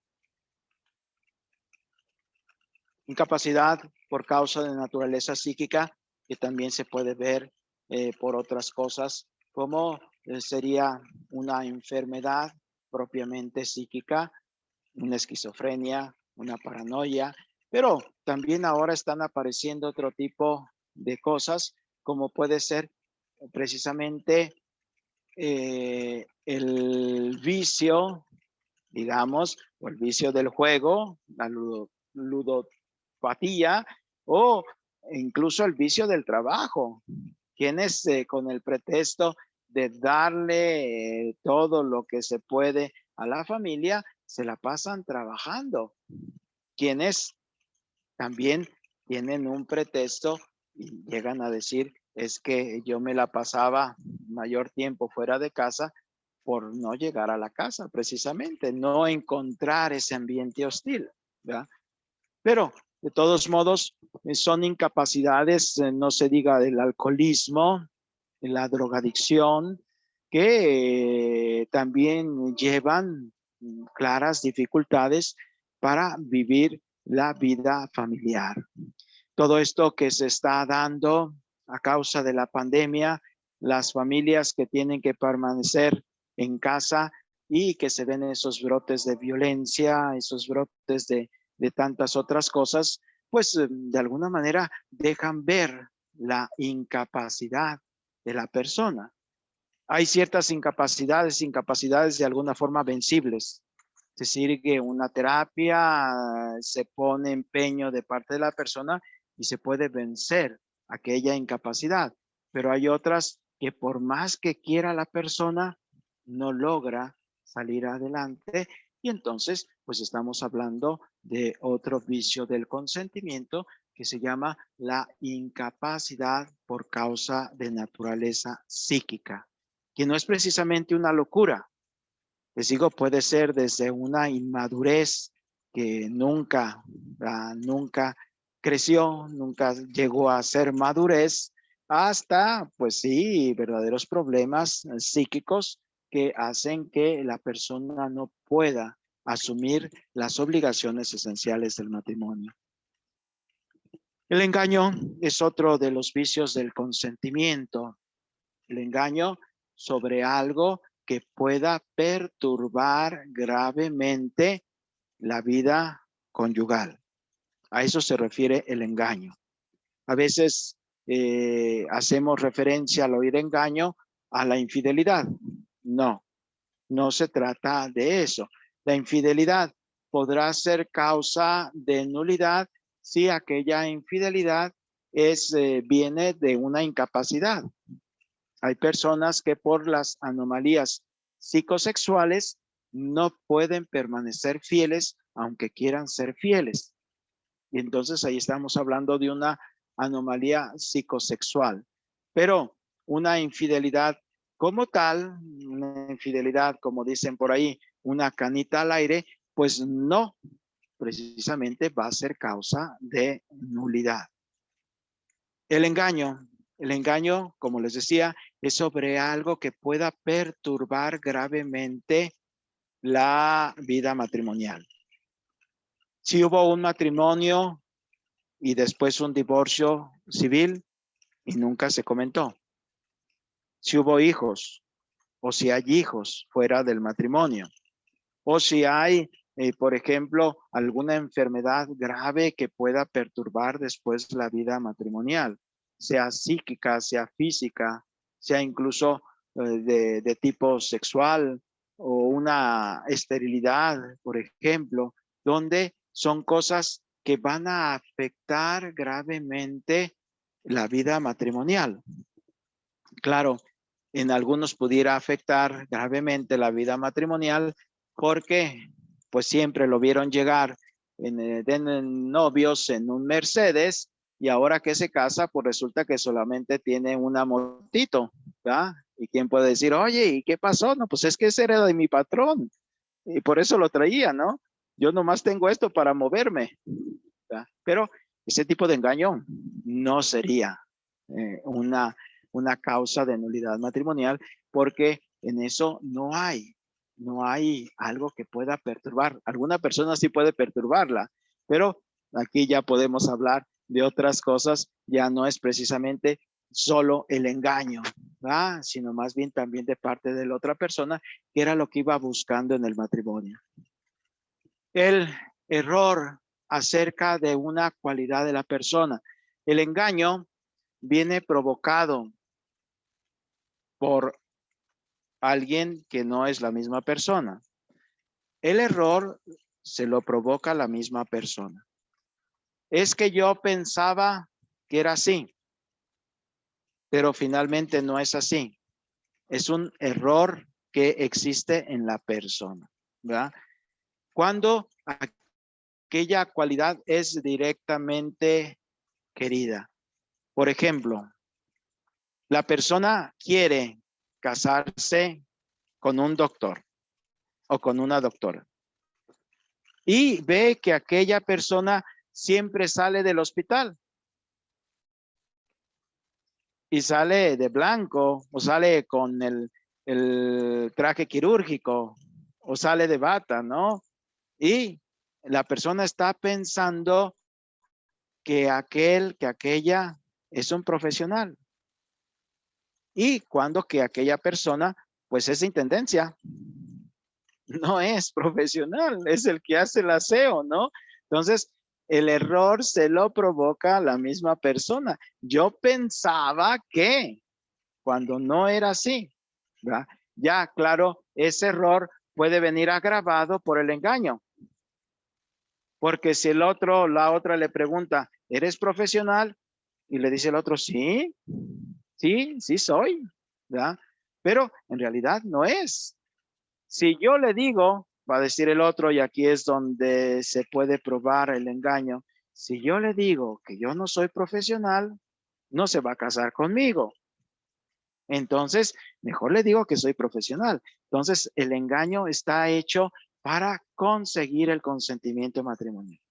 Incapacidad por causa de naturaleza psíquica, que también se puede ver por otras cosas, como sería una enfermedad propiamente psíquica, una esquizofrenia, una paranoia, pero también ahora están apareciendo otro tipo de cosas, como puede ser precisamente el vicio, digamos, o el vicio del juego, la ludopatía, o incluso el vicio del trabajo, quienes con el pretexto de darle todo lo que se puede a la familia, se la pasan trabajando, quienes también tienen un pretexto y llegan a decir, es que yo me la pasaba mayor tiempo fuera de casa por no llegar a la casa, precisamente, no encontrar ese ambiente hostil, ¿verdad? Pero, de todos modos, son incapacidades, no se diga del alcoholismo, la drogadicción, que también llevan claras dificultades para vivir la vida familiar. Todo esto que se está dando a causa de la pandemia, las familias que tienen que permanecer en casa y que se ven esos brotes de violencia, esos brotes de tantas otras cosas, pues de alguna manera dejan ver la incapacidad de la persona. Hay ciertas incapacidades de alguna forma vencibles. Se sigue una terapia, se pone empeño de parte de la persona y se puede vencer aquella incapacidad. Pero hay otras que por más que quiera la persona, no logra salir adelante. Y entonces, pues estamos hablando de otro vicio del consentimiento que se llama la incapacidad por causa de naturaleza psíquica, que no es precisamente una locura. Les digo, puede ser desde una inmadurez que nunca creció, nunca llegó a ser madurez, hasta, pues sí, verdaderos problemas psíquicos que hacen que la persona no pueda asumir las obligaciones esenciales del matrimonio. El engaño es otro de los vicios del consentimiento. El engaño sobre algo que pueda perturbar gravemente la vida conyugal. A eso se refiere el engaño. A veces hacemos referencia al oír engaño a la infidelidad. No, no se trata de eso. La infidelidad podrá ser causa de nulidad si aquella infidelidad viene de una incapacidad. Hay personas que por las anomalías psicosexuales no pueden permanecer fieles aunque quieran ser fieles. Y entonces ahí estamos hablando de una anomalía psicosexual. Pero una infidelidad como tal, una infidelidad como dicen por ahí, una canita al aire, pues no, precisamente va a ser causa de nulidad. El engaño, como les decía, es sobre algo que pueda perturbar gravemente la vida matrimonial. Si hubo un matrimonio y después un divorcio civil y nunca se comentó. Si hubo hijos o si hay hijos fuera del matrimonio. O si hay, por ejemplo, alguna enfermedad grave que pueda perturbar después la vida matrimonial, sea psíquica, sea física, sea incluso de tipo sexual o una esterilidad, por ejemplo, donde son cosas que van a afectar gravemente la vida matrimonial. Claro, en algunos pudiera afectar gravemente la vida matrimonial porque pues siempre lo vieron llegar de novios en un Mercedes y ahora que se casa pues resulta que solamente tiene una motito, ¿verdad? Y quién puede decir, oye, ¿y qué pasó? No, pues es que ese era de mi patrón y por eso lo traía, ¿no? Yo nomás tengo esto para moverme, ¿verdad? Pero ese tipo de engaño no sería una causa de nulidad matrimonial porque en eso no hay algo que pueda perturbar. Alguna persona sí puede perturbarla, pero aquí ya podemos hablar de otras cosas, ya no es precisamente solo el engaño, ¿verdad? Sino más bien también de parte de la otra persona, que era lo que iba buscando en el matrimonio. El error acerca de una cualidad de la persona. El engaño viene provocado por alguien que no es la misma persona. El error se lo provoca la misma persona. Es que yo pensaba que era así, pero finalmente no es así. Es un error que existe en la persona, ¿verdad? Cuando aquella cualidad es directamente querida. Por ejemplo, la persona quiere casarse con un doctor o con una doctora y ve que aquella persona siempre sale del hospital y sale de blanco o sale con el traje quirúrgico o sale de bata, ¿no? Y la persona está pensando que aquella es un profesional. Y cuando que aquella persona, pues es de intendencia, no es profesional, es el que hace el aseo, ¿no? Entonces, el error se lo provoca la misma persona. Yo pensaba que, cuando no era así, ¿verdad? Ya, claro, ese error puede venir agravado por el engaño. Porque si la otra le pregunta, ¿eres profesional? Y le dice el otro, sí, sí soy, ¿verdad? Pero en realidad no es. Si yo le digo, va a decir el otro, y aquí es donde se puede probar el engaño. Si yo le digo que yo no soy profesional, no se va a casar conmigo. Entonces, mejor le digo que soy profesional. Entonces, el engaño está hecho para conseguir el consentimiento matrimonial.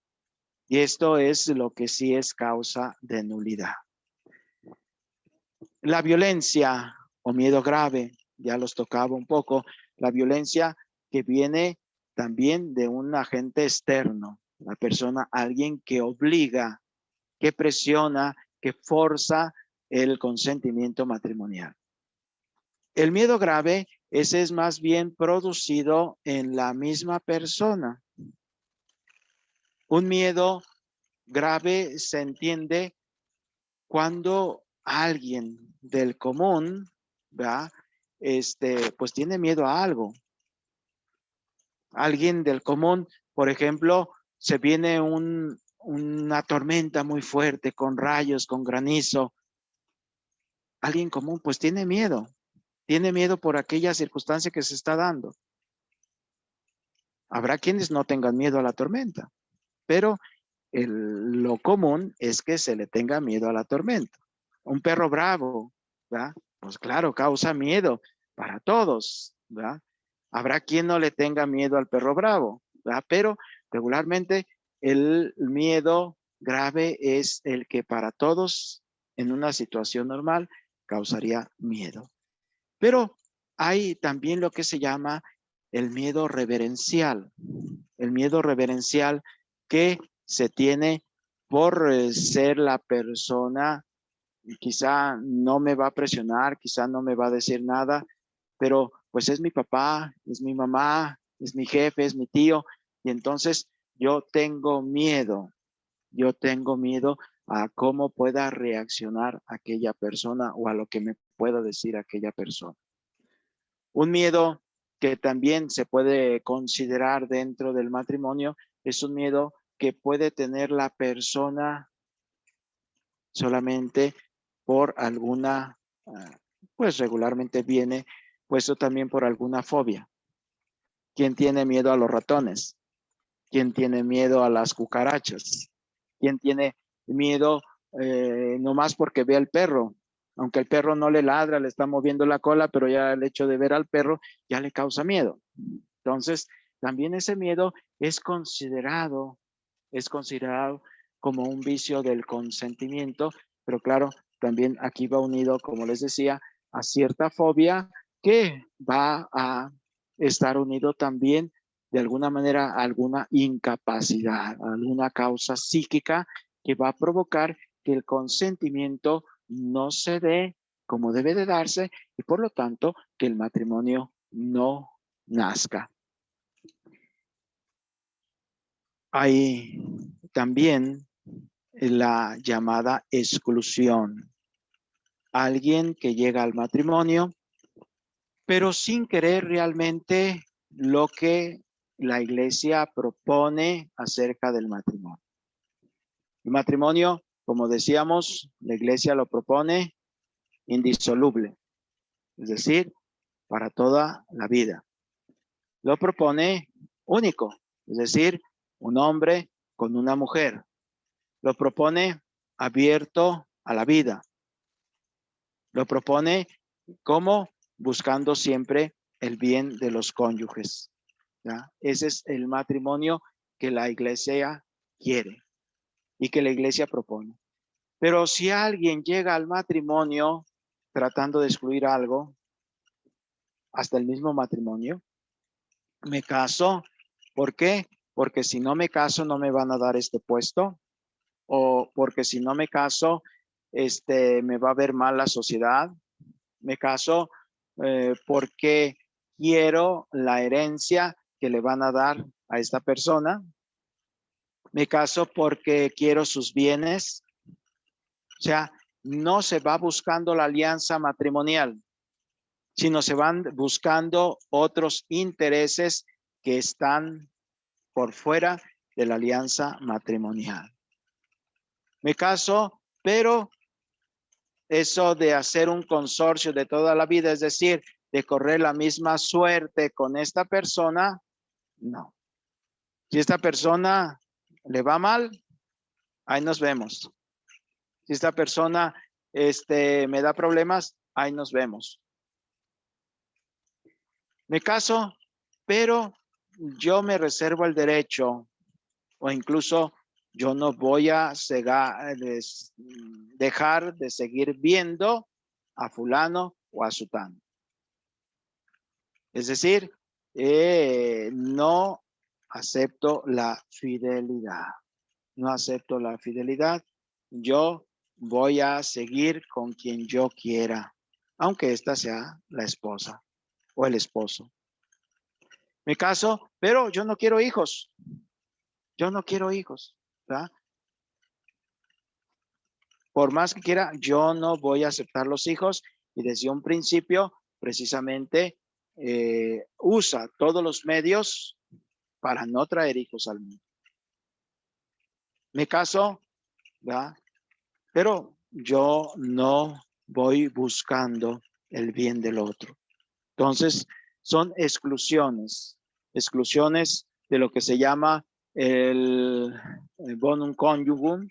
Y esto es lo que sí es causa de nulidad. La violencia o miedo grave, ya los tocaba un poco, la violencia que viene también de un agente externo, la persona, alguien que obliga, que presiona, que forza el consentimiento matrimonial. El miedo grave, ese es más bien producido en la misma persona. Un miedo grave se entiende cuando alguien del común, ¿verdad? Pues tiene miedo a algo. Alguien del común, por ejemplo, se viene una tormenta muy fuerte con rayos, con granizo. Alguien común, pues tiene miedo. Tiene miedo por aquella circunstancia que se está dando. Habrá quienes no tengan miedo a la tormenta, pero lo común es que se le tenga miedo a la tormenta. Un perro bravo, ¿verdad? Pues claro, causa miedo para todos, ¿verdad? Habrá quien no le tenga miedo al perro bravo, ¿verdad? Pero regularmente el miedo grave es el que para todos en una situación normal causaría miedo. Pero hay también lo que se llama el miedo reverencial. El miedo reverencial que se tiene por ser la persona, quizá no me va a presionar, quizá no me va a decir nada, pero pues es mi papá, es mi mamá, es mi jefe, es mi tío, y entonces yo tengo miedo a cómo pueda reaccionar aquella persona o a lo que me pueda decir aquella persona. Un miedo que también se puede considerar dentro del matrimonio es un miedo que puede tener la persona solamente por alguna, pues regularmente viene puesto también por alguna fobia. ¿Quién tiene miedo a los ratones? ¿Quién tiene miedo a las cucarachas? ¿Quién tiene miedo nomás porque ve al perro? Aunque el perro no le ladra, le está moviendo la cola, pero ya el hecho de ver al perro ya le causa miedo. Entonces, también ese miedo es considerado como un vicio del consentimiento, pero claro, también aquí va unido, como les decía, a cierta fobia que va a estar unido también de alguna manera a alguna incapacidad, a alguna causa psíquica que va a provocar que el consentimiento no se dé como debe de darse y por lo tanto que el matrimonio no nazca. Hay también la llamada exclusión. Alguien que llega al matrimonio, pero sin querer realmente lo que la iglesia propone acerca del matrimonio. El matrimonio, como decíamos, la iglesia lo propone indisoluble, es decir, para toda la vida. Lo propone único, es decir, un hombre con una mujer. Lo propone abierto a la vida. Lo propone como buscando siempre el bien de los cónyuges, ¿ya? Ese es el matrimonio que la iglesia quiere y que la iglesia propone. Pero si alguien llega al matrimonio tratando de excluir algo, hasta el mismo matrimonio, me caso, ¿por qué? Porque si no me caso no me van a dar este puesto, o porque si no me caso, me va a ver mal la sociedad. Me caso porque quiero la herencia que le van a dar a esta persona. Me caso porque quiero sus bienes. O sea, no se va buscando la alianza matrimonial, sino se van buscando otros intereses que están por fuera de la alianza matrimonial. Me caso, pero eso de hacer un consorcio de toda la vida, es decir, de correr la misma suerte con esta persona, no. Si esta persona le va mal, ahí nos vemos. Si esta persona me da problemas, ahí nos vemos. Me caso, pero yo me reservo el derecho, o incluso yo no voy a dejar de seguir viendo a fulano o a sutano. Es decir, no acepto la fidelidad. No acepto la fidelidad. Yo voy a seguir con quien yo quiera, aunque esta sea la esposa o el esposo. Me caso, pero yo no quiero hijos. Yo no quiero hijos, ¿verdad? Por más que quiera, yo no voy a aceptar los hijos, y desde un principio, precisamente, usa todos los medios para no traer hijos al mundo. Me caso, ¿verdad? Pero yo no voy buscando el bien del otro. Entonces, son exclusiones de lo que se llama el bonum conjugum,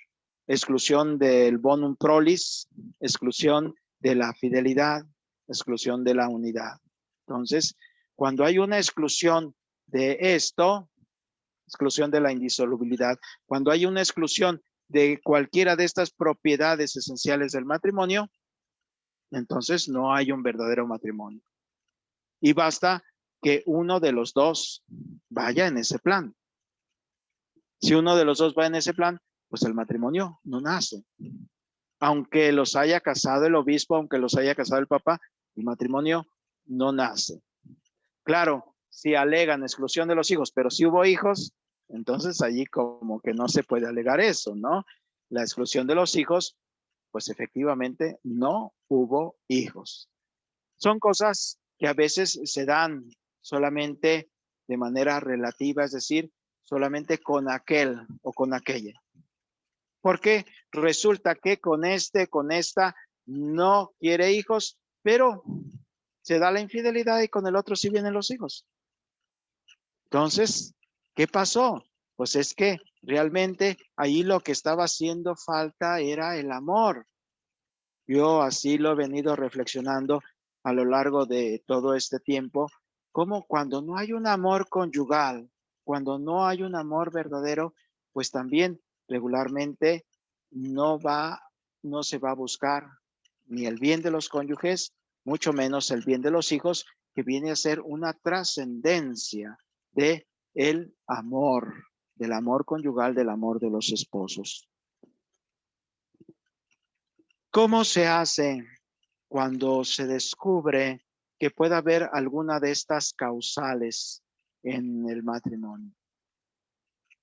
exclusión del bonum prolis, exclusión de la fidelidad, exclusión de la unidad. Entonces, cuando hay una exclusión de esto, exclusión de la indisolubilidad, cuando hay una exclusión de cualquiera de estas propiedades esenciales del matrimonio, entonces no hay un verdadero matrimonio. Y basta que uno de los dos vaya en ese plan. Si uno de los dos va en ese plan, pues el matrimonio no nace. Aunque los haya casado el obispo, aunque los haya casado el papa, el matrimonio no nace. Claro, si alegan exclusión de los hijos, pero si hubo hijos, entonces allí como que no se puede alegar eso, ¿no? La exclusión de los hijos, pues efectivamente no hubo hijos. Son cosas que a veces se dan solamente de manera relativa, es decir, solamente con aquel o con aquella. Porque resulta que con esta no quiere hijos, pero se da la infidelidad y con el otro sí vienen los hijos. Entonces, ¿qué pasó? Pues es que realmente ahí lo que estaba haciendo falta era el amor. Yo así lo he venido reflexionando a lo largo de todo este tiempo, como cuando no hay un amor conyugal, cuando no hay un amor verdadero, pues también regularmente no se va a buscar ni el bien de los cónyuges, mucho menos el bien de los hijos, que viene a ser una trascendencia de el amor, del amor conyugal, del amor de los esposos. ¿Cómo se hace cuando se descubre que puede haber alguna de estas causales en el matrimonio?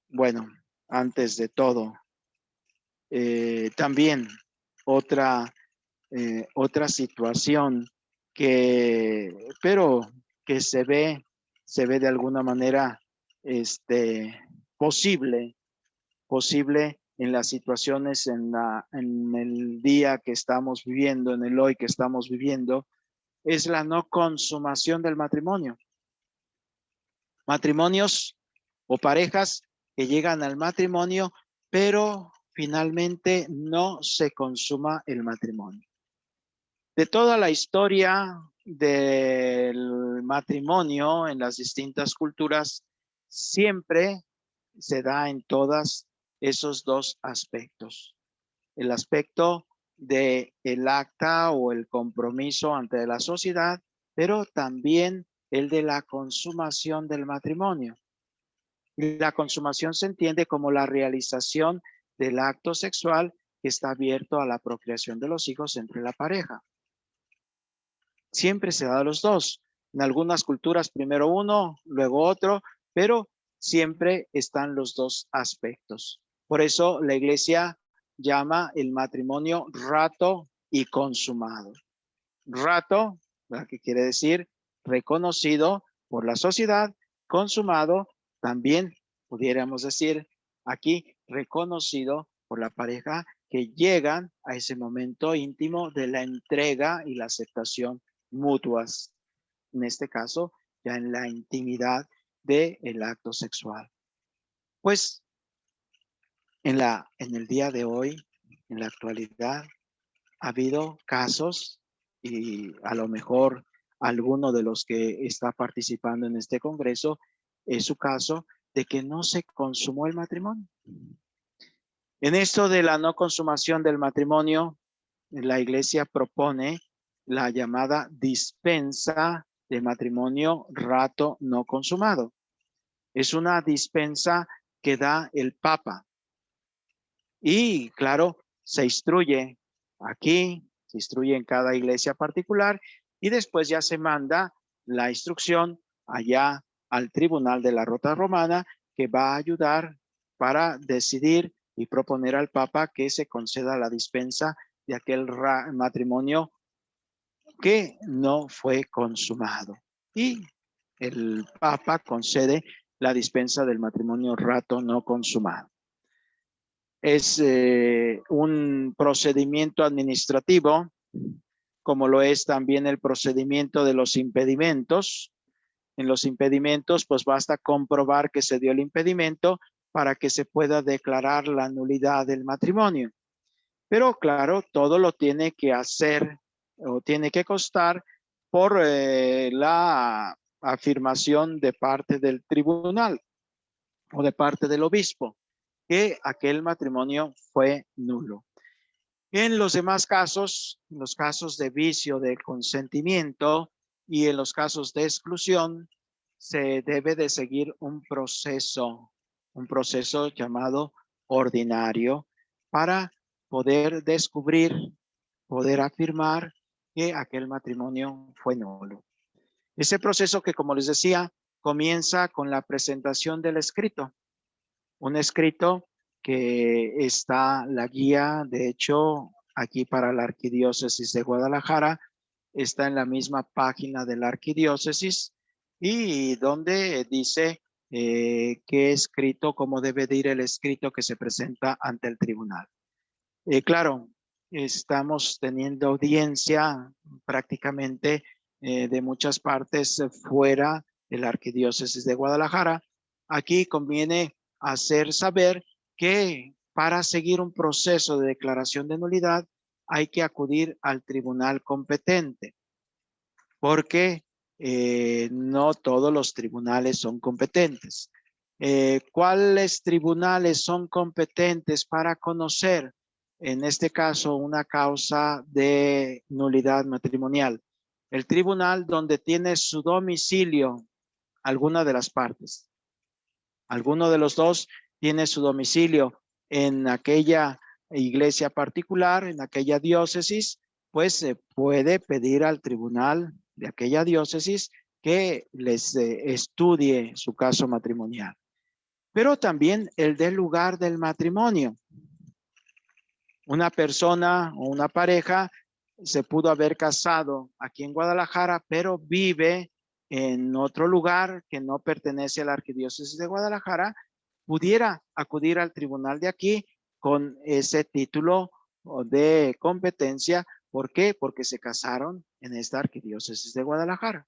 Bueno, antes de todo, también otra situación pero que se ve de alguna manera posible en las situaciones, en el día que estamos viviendo, en el hoy que estamos viviendo, es la no consumación del matrimonio. Matrimonios o parejas que llegan al matrimonio, pero finalmente no se consuma el matrimonio. De toda la historia del matrimonio en las distintas culturas, siempre se da en todas esos dos aspectos. El aspecto de el acta o el compromiso ante la sociedad, pero también el de la consumación del matrimonio. Y la consumación se entiende como la realización del acto sexual que está abierto a la procreación de los hijos entre la pareja. Siempre se da a los dos. En algunas culturas primero uno, luego otro, pero siempre están los dos aspectos. Por eso la iglesia llama el matrimonio rato y consumado. Rato, ¿verdad? ¿Qué quiere decir? Reconocido por la sociedad, consumado, también pudiéramos decir aquí, reconocido por la pareja que llegan a ese momento íntimo de la entrega y la aceptación mutuas. En este caso, ya en la intimidad del acto sexual. Pues en el día de hoy, en la actualidad, ha habido casos y a lo mejor alguno de los que está participando en este congreso es su caso de que no se consumó el matrimonio. En esto de la no consumación del matrimonio, la iglesia propone la llamada dispensa de matrimonio rato no consumado. Es una dispensa que da el Papa. Y claro, se instruye aquí, se instruye en cada iglesia particular y después ya se manda la instrucción allá al Tribunal de la Rota Romana que va a ayudar para decidir y proponer al Papa que se conceda la dispensa de aquel matrimonio que no fue consumado. Y el Papa concede la dispensa del matrimonio rato no consumado. Es un procedimiento administrativo, como lo es también el procedimiento de los impedimentos. En los impedimentos, pues basta comprobar que se dio el impedimento para que se pueda declarar la nulidad del matrimonio. Pero claro, todo lo tiene que hacer o tiene que constar por la afirmación de parte del tribunal o de parte del obispo que aquel matrimonio fue nulo. En los demás casos, en los casos de vicio de consentimiento y en los casos de exclusión, se debe de seguir un proceso llamado ordinario para poder descubrir, poder afirmar que aquel matrimonio fue nulo. Ese proceso que, como les decía, comienza con la presentación del escrito. Un escrito que está la guía, de hecho, aquí para la Arquidiócesis de Guadalajara, está en la misma página de la Arquidiócesis y donde dice qué escrito, cómo debe de ir el escrito que se presenta ante el tribunal. Claro, estamos teniendo audiencia prácticamente de muchas partes fuera de la Arquidiócesis de Guadalajara. Aquí conviene hacer saber que para seguir un proceso de declaración de nulidad hay que acudir al tribunal competente, porque no todos los tribunales son competentes. ¿Cuáles tribunales son competentes para conocer, en este caso, una causa de nulidad matrimonial? El tribunal donde tiene su domicilio alguna de las partes. Alguno de los dos tiene su domicilio en aquella iglesia particular, en aquella diócesis, pues se puede pedir al tribunal de aquella diócesis que les estudie su caso matrimonial. Pero también el del lugar del matrimonio. Una persona o una pareja se pudo haber casado aquí en Guadalajara, pero vive en otro lugar que no pertenece a la Arquidiócesis de Guadalajara, pudiera acudir al tribunal de aquí con ese título de competencia. ¿Por qué? Porque se casaron en esta Arquidiócesis de Guadalajara.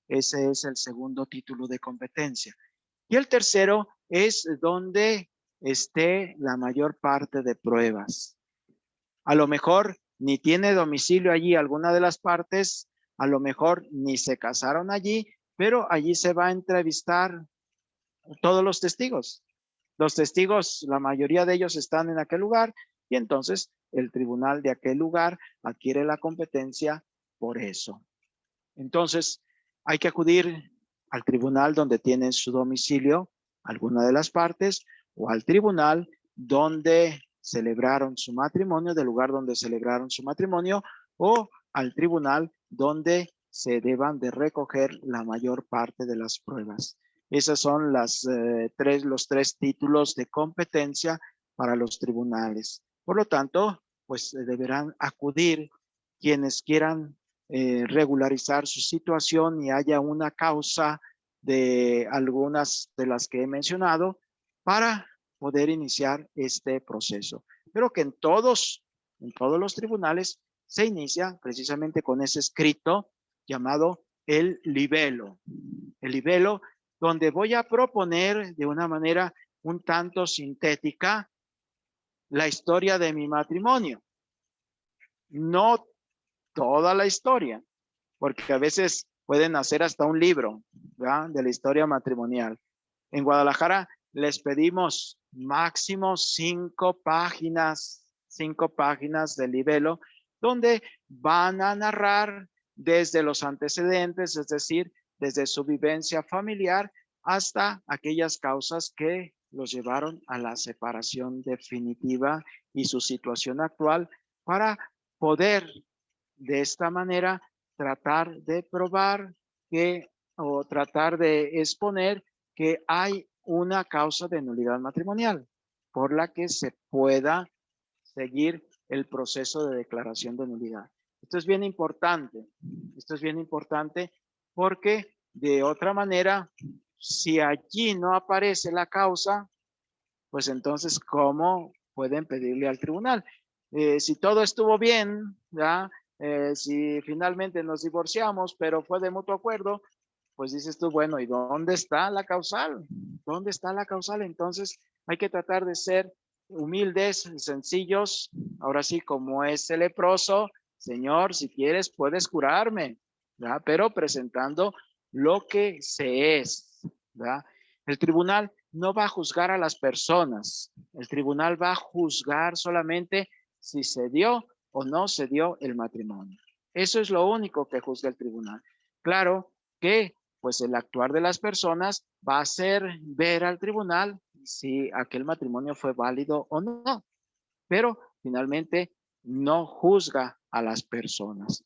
Ese es el segundo título de competencia. Y el tercero es donde esté la mayor parte de pruebas. A lo mejor ni tiene domicilio allí alguna de las partes, a lo mejor ni se casaron allí, pero allí se va a entrevistar todos los testigos. Los testigos, la mayoría de ellos están en aquel lugar y entonces el tribunal de aquel lugar adquiere la competencia por eso. Entonces hay que acudir al tribunal donde tienen su domicilio alguna de las partes o al tribunal donde celebraron su matrimonio, del lugar donde celebraron su matrimonio, o al tribunal donde se deban de recoger la mayor parte de las pruebas. Esos son los tres títulos de competencia para los tribunales. Por lo tanto, pues deberán acudir quienes quieran regularizar su situación y haya una causa de algunas de las que he mencionado para poder iniciar este proceso. Pero que en todos los tribunales se inicia precisamente con ese escrito llamado el libelo. El libelo, donde voy a proponer de una manera un tanto sintética la historia de mi matrimonio. No toda la historia, porque a veces pueden hacer hasta un libro, ¿verdad?, de la historia matrimonial. En Guadalajara les pedimos máximo 5 páginas de libelo, donde van a narrar desde los antecedentes, es decir, desde su vivencia familiar hasta aquellas causas que los llevaron a la separación definitiva y su situación actual, para poder de esta manera tratar de probar o tratar de exponer que hay una causa de nulidad matrimonial por la que se pueda seguir el proceso de declaración de nulidad. Esto es bien importante porque de otra manera, si allí no aparece la causa, pues entonces, ¿cómo pueden pedirle al tribunal? Si todo estuvo bien, ¿ya? Si finalmente nos divorciamos, pero fue de mutuo acuerdo, pues dices tú, bueno, ¿y dónde está la causal? ¿Dónde está la causal? Entonces hay que tratar de ser humildes, sencillos. Ahora sí, como ese leproso, Señor, si quieres puedes curarme, ¿verdad? Pero presentando lo que se es, ¿verdad? El tribunal no va a juzgar a las personas. El tribunal va a juzgar solamente si se dio o no se dio el matrimonio. Eso es lo único que juzga el tribunal. Claro que pues el actuar de las personas va a hacer ver al tribunal si aquel matrimonio fue válido o no, pero finalmente no juzga a las personas.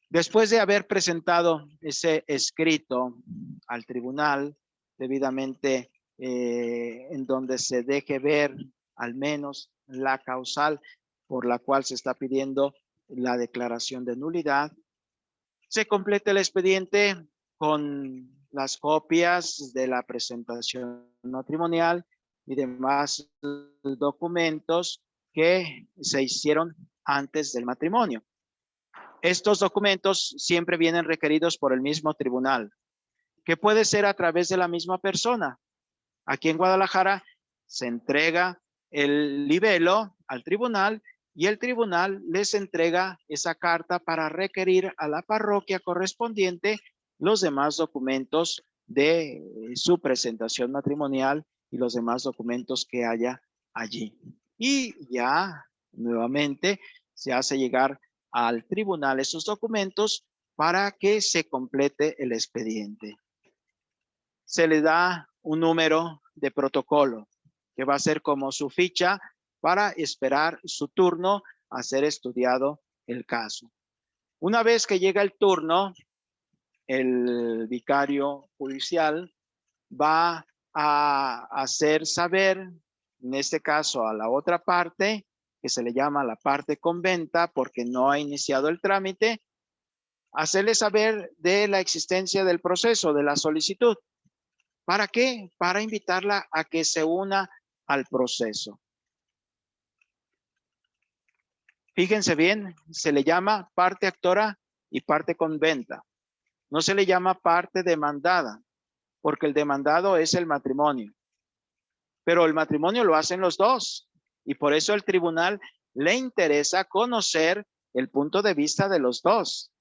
Después de haber presentado ese escrito al tribunal, debidamente en donde se deje ver al menos la causal por la cual se está pidiendo la declaración de nulidad, se completa el expediente con las copias de la presentación matrimonial y demás documentos que se hicieron antes del matrimonio. Estos documentos siempre vienen requeridos por el mismo tribunal, que puede ser a través de la misma persona. Aquí en Guadalajara se entrega el libelo al tribunal y el tribunal les entrega esa carta para requerir a la parroquia correspondiente los demás documentos de su presentación matrimonial y los demás documentos que haya allí. Y ya nuevamente se hace llegar al tribunal esos documentos para que se complete el expediente. Se le da un número de protocolo que va a ser como su ficha para esperar su turno a ser estudiado el caso. Una vez que llega el turno, el vicario judicial va a hacer saber, en este caso a la otra parte, que se le llama la parte conventa porque no ha iniciado el trámite, hacerle saber de la existencia del proceso, de la solicitud. ¿Para qué? Para invitarla a que se una al proceso. Fíjense bien, se le llama parte actora y parte conventa. No se le llama parte demandada, porque el demandado es el matrimonio. Pero el matrimonio lo hacen los dos. Y por eso al tribunal le interesa conocer el punto de vista de los dos,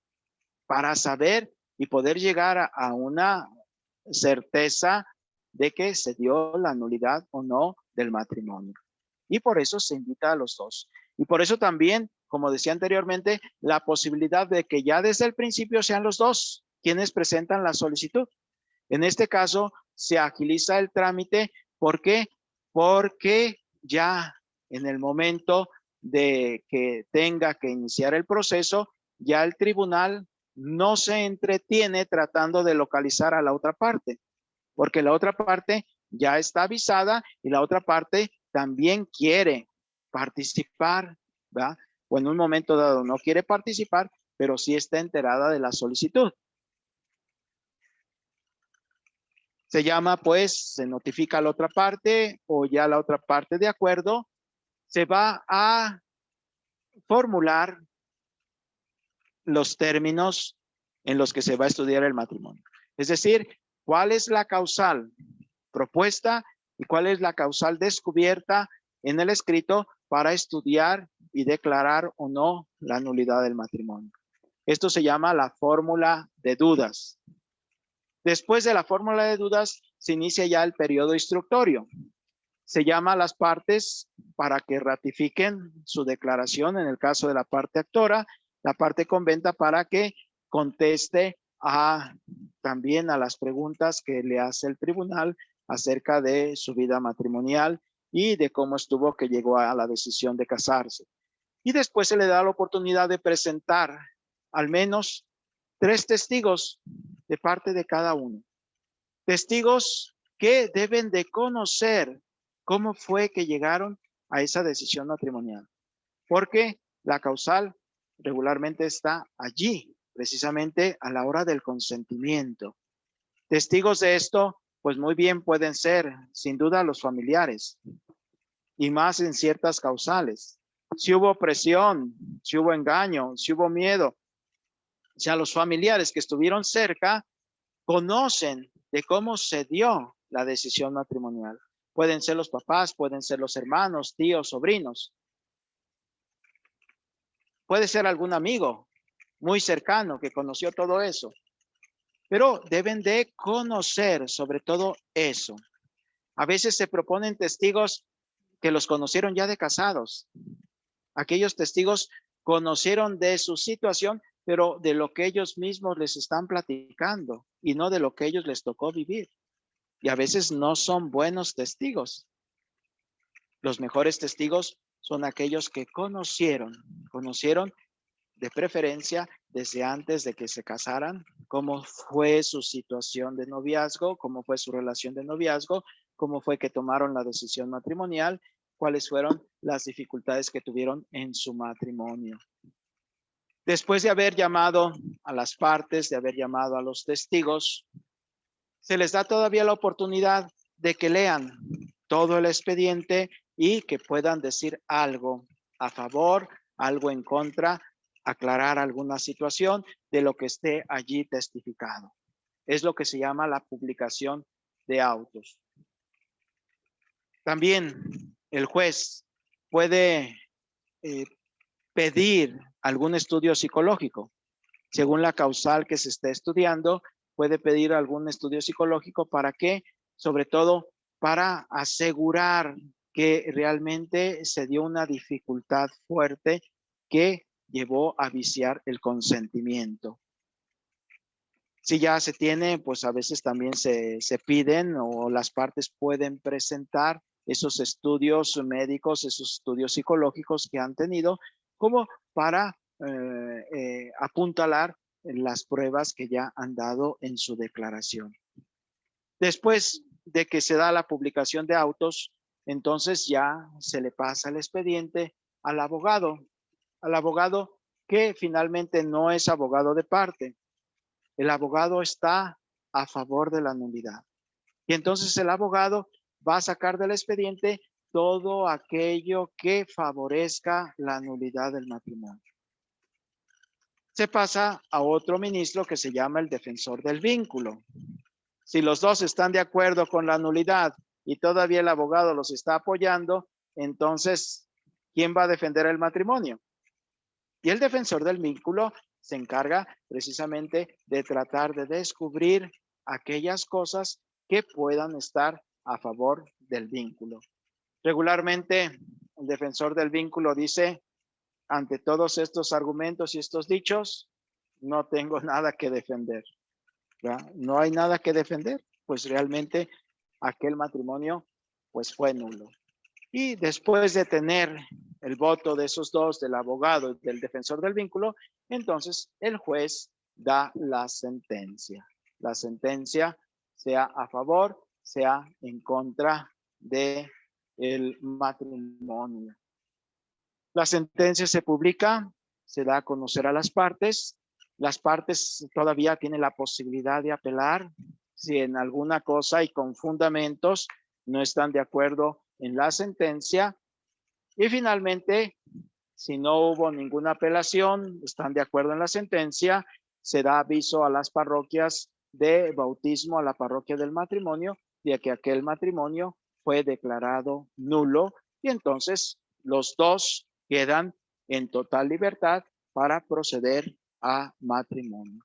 para saber y poder llegar a una certeza de que se dio la nulidad o no del matrimonio. Y por eso se invita a los dos. Y por eso también, como decía anteriormente, la posibilidad de que ya desde el principio sean los dos quienes presentan la solicitud. En este caso, se agiliza el trámite. ¿Por qué? Porque ya en el momento de que tenga que iniciar el proceso, ya el tribunal no se entretiene tratando de localizar a la otra parte, porque la otra parte ya está avisada y la otra parte también quiere participar, ¿verdad? O en un momento dado no quiere participar, pero sí está enterada de la solicitud. Se llama, pues, se notifica a la otra parte o ya la otra parte de acuerdo, se va a formular los términos en los que se va a estudiar el matrimonio. Es decir, cuál es la causal propuesta y cuál es la causal descubierta en el escrito para estudiar y declarar o no la nulidad del matrimonio. Esto se llama la fórmula de dudas. Después de la fórmula de dudas se inicia ya el periodo instructorio. Se llama a las partes para que ratifiquen su declaración en el caso de la parte actora, la parte conventa para que conteste también a las preguntas que le hace el tribunal acerca de su vida matrimonial y de cómo estuvo que llegó a la decisión de casarse. Y después se le da la oportunidad de presentar al menos 3 testigos de parte de cada uno. Testigos que deben de conocer cómo fue que llegaron a esa decisión matrimonial. Porque la causal regularmente está allí, precisamente a la hora del consentimiento. Testigos de esto, pues muy bien pueden ser, sin duda, los familiares. Y más en ciertas causales. Si hubo presión, si hubo engaño, si hubo miedo, o sea, los familiares que estuvieron cerca conocen de cómo se dio la decisión matrimonial. Pueden ser los papás, pueden ser los hermanos, tíos, sobrinos. Puede ser algún amigo muy cercano que conoció todo eso. Pero deben de conocer sobre todo eso. A veces se proponen testigos que los conocieron ya de casados. Aquellos testigos conocieron de su situación, pero de lo que ellos mismos les están platicando y no de lo que ellos les tocó vivir. Y a veces no son buenos testigos. Los mejores testigos son aquellos que conocieron de preferencia desde antes de que se casaran, cómo fue su situación de noviazgo, cómo fue su relación de noviazgo, cómo fue que tomaron la decisión matrimonial, cuáles fueron las dificultades que tuvieron en su matrimonio. Después de haber llamado a las partes, de haber llamado a los testigos, se les da todavía la oportunidad de que lean todo el expediente y que puedan decir algo a favor, algo en contra, aclarar alguna situación de lo que esté allí testificado. Es lo que se llama la publicación de autos. También el juez puede pedir algún estudio psicológico. Según la causal que se esté estudiando, puede pedir algún estudio psicológico. ¿Para qué? Sobre todo para asegurar que realmente se dio una dificultad fuerte que llevó a viciar el consentimiento. Si ya se tiene, pues a veces también se piden o las partes pueden presentar esos estudios médicos, esos estudios psicológicos que han tenido, como para apuntalar las pruebas que ya han dado en su declaración. Después de que se da la publicación de autos, entonces ya se le pasa el expediente al abogado que finalmente no es abogado de parte. El abogado está a favor de la nulidad. Y entonces el abogado va a sacar del expediente todo aquello que favorezca la nulidad del matrimonio. Se pasa a otro ministro que se llama el defensor del vínculo. Si los dos están de acuerdo con la nulidad y todavía el abogado los está apoyando, entonces, ¿quién va a defender el matrimonio? Y el defensor del vínculo se encarga precisamente de tratar de descubrir aquellas cosas que puedan estar a favor del vínculo. Regularmente, el defensor del vínculo dice, ante todos estos argumentos y estos dichos, no tengo nada que defender. ¿Verdad? No hay nada que defender, pues realmente aquel matrimonio pues fue nulo. Y después de tener el voto de esos dos, del abogado y del defensor del vínculo, entonces el juez da la sentencia. La sentencia sea a favor, sea en contra de el matrimonio. La sentencia se publica, se da a conocer a las partes. Las partes todavía tienen la posibilidad de apelar si en alguna cosa y con fundamentos no están de acuerdo en la sentencia. Y finalmente, si no hubo ninguna apelación, están de acuerdo en la sentencia, se da aviso a las parroquias de bautismo, a la parroquia del matrimonio, de que aquel matrimonio fue declarado nulo y entonces los dos quedan en total libertad para proceder a matrimonio.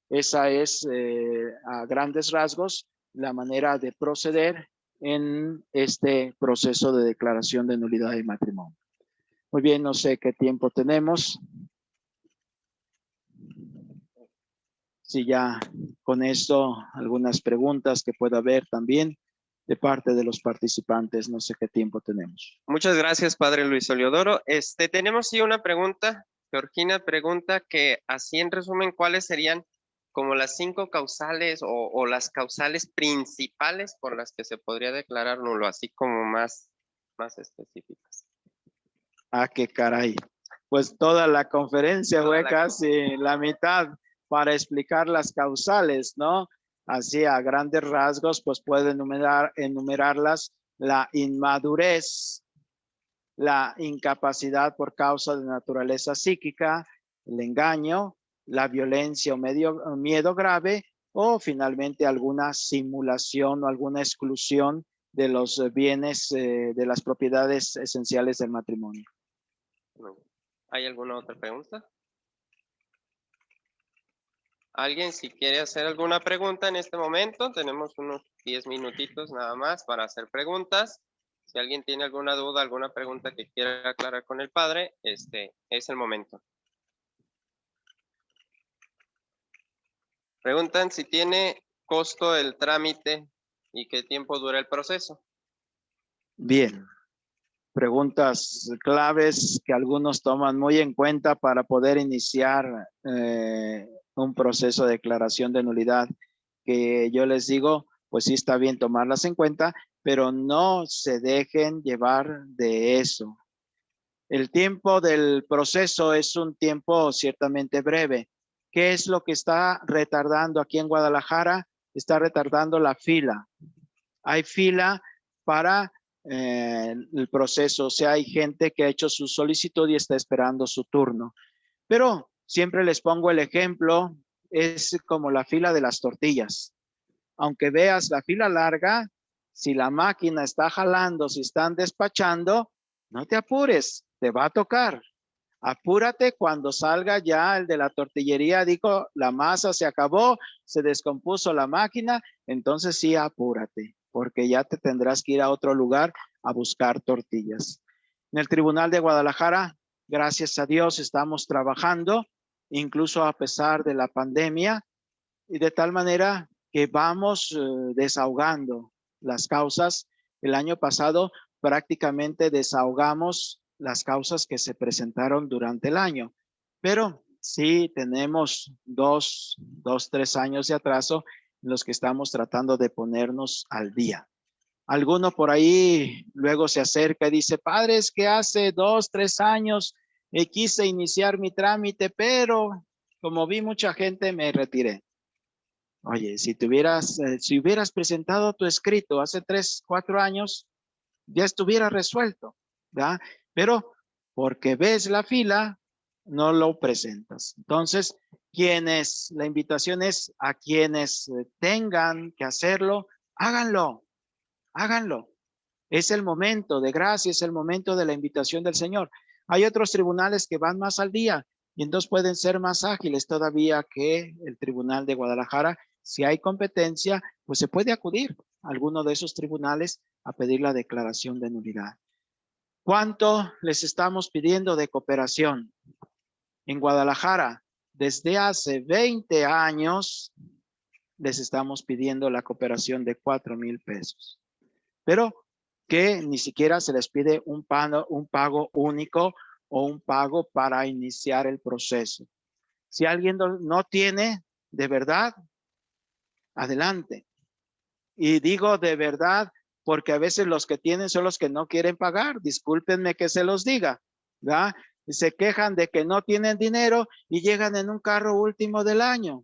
Esa es a grandes rasgos la manera de proceder en este proceso de declaración de nulidad de matrimonio. Muy bien, no sé qué tiempo tenemos. Si ya con esto algunas preguntas que pueda haber también de parte de los participantes, no sé qué tiempo tenemos. Muchas gracias, padre Luis Eliodoro. Tenemos sí una pregunta. Georgina pregunta que así en resumen, ¿cuáles serían como las 5 causales o las causales principales por las que se podría declarar nulo, así como más específicas? Ah, qué caray. Pues toda la conferencia fue casi la mitad para explicar las causales, ¿no? Así a grandes rasgos, pues puede enumerarlas: la inmadurez, la incapacidad por causa de naturaleza psíquica, el engaño, la violencia o miedo grave, o finalmente alguna simulación o alguna exclusión de los bienes, de las propiedades esenciales del matrimonio. ¿Hay alguna otra pregunta? ¿Alguien si quiere hacer alguna pregunta en este momento? Tenemos unos 10 minutitos nada más para hacer preguntas. Si alguien tiene alguna duda, alguna pregunta que quiera aclarar con el padre, este es el momento. Preguntan si tiene costo el trámite y qué tiempo dura el proceso. Bien. Preguntas claves que algunos toman muy en cuenta para poder iniciar un proceso de declaración de nulidad, que yo les digo, pues sí está bien tomarlas en cuenta, pero no se dejen llevar de eso. El tiempo del proceso es un tiempo ciertamente breve. ¿Qué es lo que está retardando aquí en Guadalajara? Está retardando la fila. Hay fila para el proceso, o sea, hay gente que ha hecho su solicitud y está esperando su turno. Pero siempre les pongo el ejemplo, es como la fila de las tortillas. Aunque veas la fila larga, si la máquina está jalando, si están despachando, no te apures, te va a tocar. Apúrate cuando salga ya el de la tortillería, digo, la masa se acabó, se descompuso la máquina, entonces sí, apúrate, porque ya te tendrás que ir a otro lugar a buscar tortillas. En el Tribunal de Guadalajara, gracias a Dios, estamos trabajando, incluso a pesar de la pandemia, y de tal manera que vamos desahogando las causas. El año pasado prácticamente desahogamos las causas que se presentaron durante el año, pero sí tenemos dos, 3 años de atraso en los que estamos tratando de ponernos al día. Alguno por ahí luego se acerca y dice: padre, es que hace 2, 3 años quise iniciar mi trámite, pero como vi mucha gente me retiré. Oye, si hubieras presentado tu escrito hace 3, 4 años, ya estuviera resuelto, ¿verdad? Pero porque ves la fila, no lo presentas. Entonces, la invitación es a quienes tengan que hacerlo, háganlo, háganlo. Es el momento de gracia, es el momento de la invitación del Señor. Hay otros tribunales que van más al día y entonces pueden ser más ágiles todavía que el Tribunal de Guadalajara. Si hay competencia, pues se puede acudir a alguno de esos tribunales a pedir la declaración de nulidad. ¿Cuánto les estamos pidiendo de cooperación? En Guadalajara, desde hace 20 años, les estamos pidiendo la cooperación de 4,000 pesos. Pero que ni siquiera se les pide un pago único o un pago para iniciar el proceso. Si alguien no tiene, de verdad, adelante. Y digo de verdad, porque a veces los que tienen son los que no quieren pagar. Discúlpenme que se los diga, ¿verdad? Se quejan de que no tienen dinero y llegan en un carro último del año.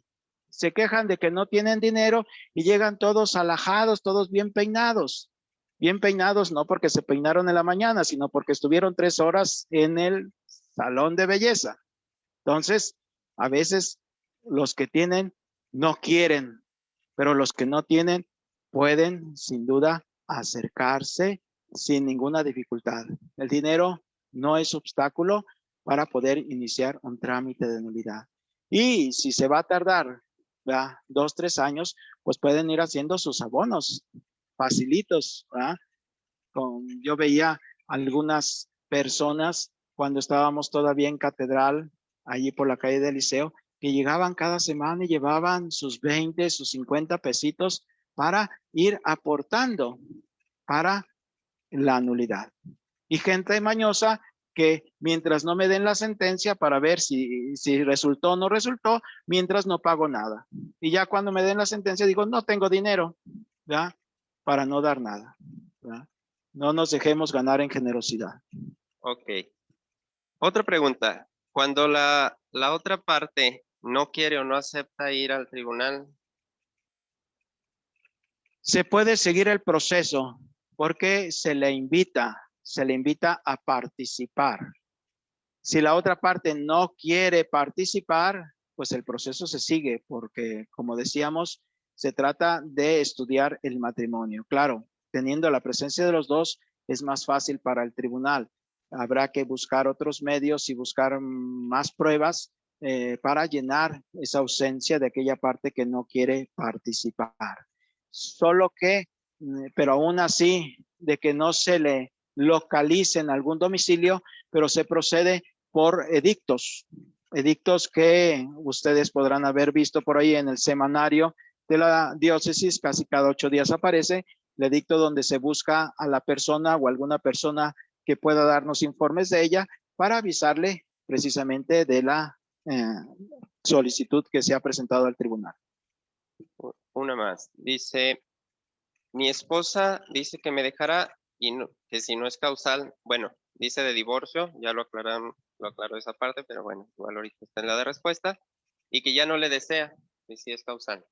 Se quejan de que no tienen dinero y llegan todos alajados, todos bien peinados. Bien peinados no porque se peinaron en la mañana, sino porque estuvieron 3 horas en el salón de belleza. Entonces, a veces los que tienen no quieren, pero los que no tienen pueden sin duda acercarse sin ninguna dificultad. El dinero no es obstáculo para poder iniciar un trámite de nulidad. Y si se va a tardar, ¿verdad?, 2, 3 años, pues pueden ir haciendo sus abonos facilitos, ¿verdad? Yo veía algunas personas cuando estábamos todavía en Catedral, allí por la calle del Liceo, que llegaban cada semana y llevaban sus 20, sus 50 pesitos para ir aportando para la nulidad. Y gente mañosa que mientras no me den la sentencia para ver si resultó o no resultó, mientras no pago nada. Y ya cuando me den la sentencia digo, no tengo dinero, ¿verdad?, para no dar nada, ¿verdad? No nos dejemos ganar en generosidad. Ok. Otra pregunta. Cuando la otra parte no quiere o no acepta ir al tribunal, se puede seguir el proceso porque se le invita a participar. Si la otra parte no quiere participar, pues el proceso se sigue porque, como decíamos, se trata de estudiar el matrimonio. Claro, teniendo la presencia de los dos, es más fácil para el tribunal. Habrá que buscar otros medios y buscar más pruebas para llenar esa ausencia de aquella parte que no quiere participar. Solo que, pero aún así, de que no se le localice en algún domicilio, pero se procede por edictos que ustedes podrán haber visto por ahí en el semanario de la diócesis. Casi cada 8 días aparece el edicto donde se busca a la persona o alguna persona que pueda darnos informes de ella para avisarle precisamente de la solicitud que se ha presentado al tribunal. una más. Dice, mi esposa dice que me dejará y que si no es causal, bueno, dice de divorcio, ya lo aclaró esa parte, pero bueno, igual ahorita está en la de respuesta, y que ya no le desea, y si es causal.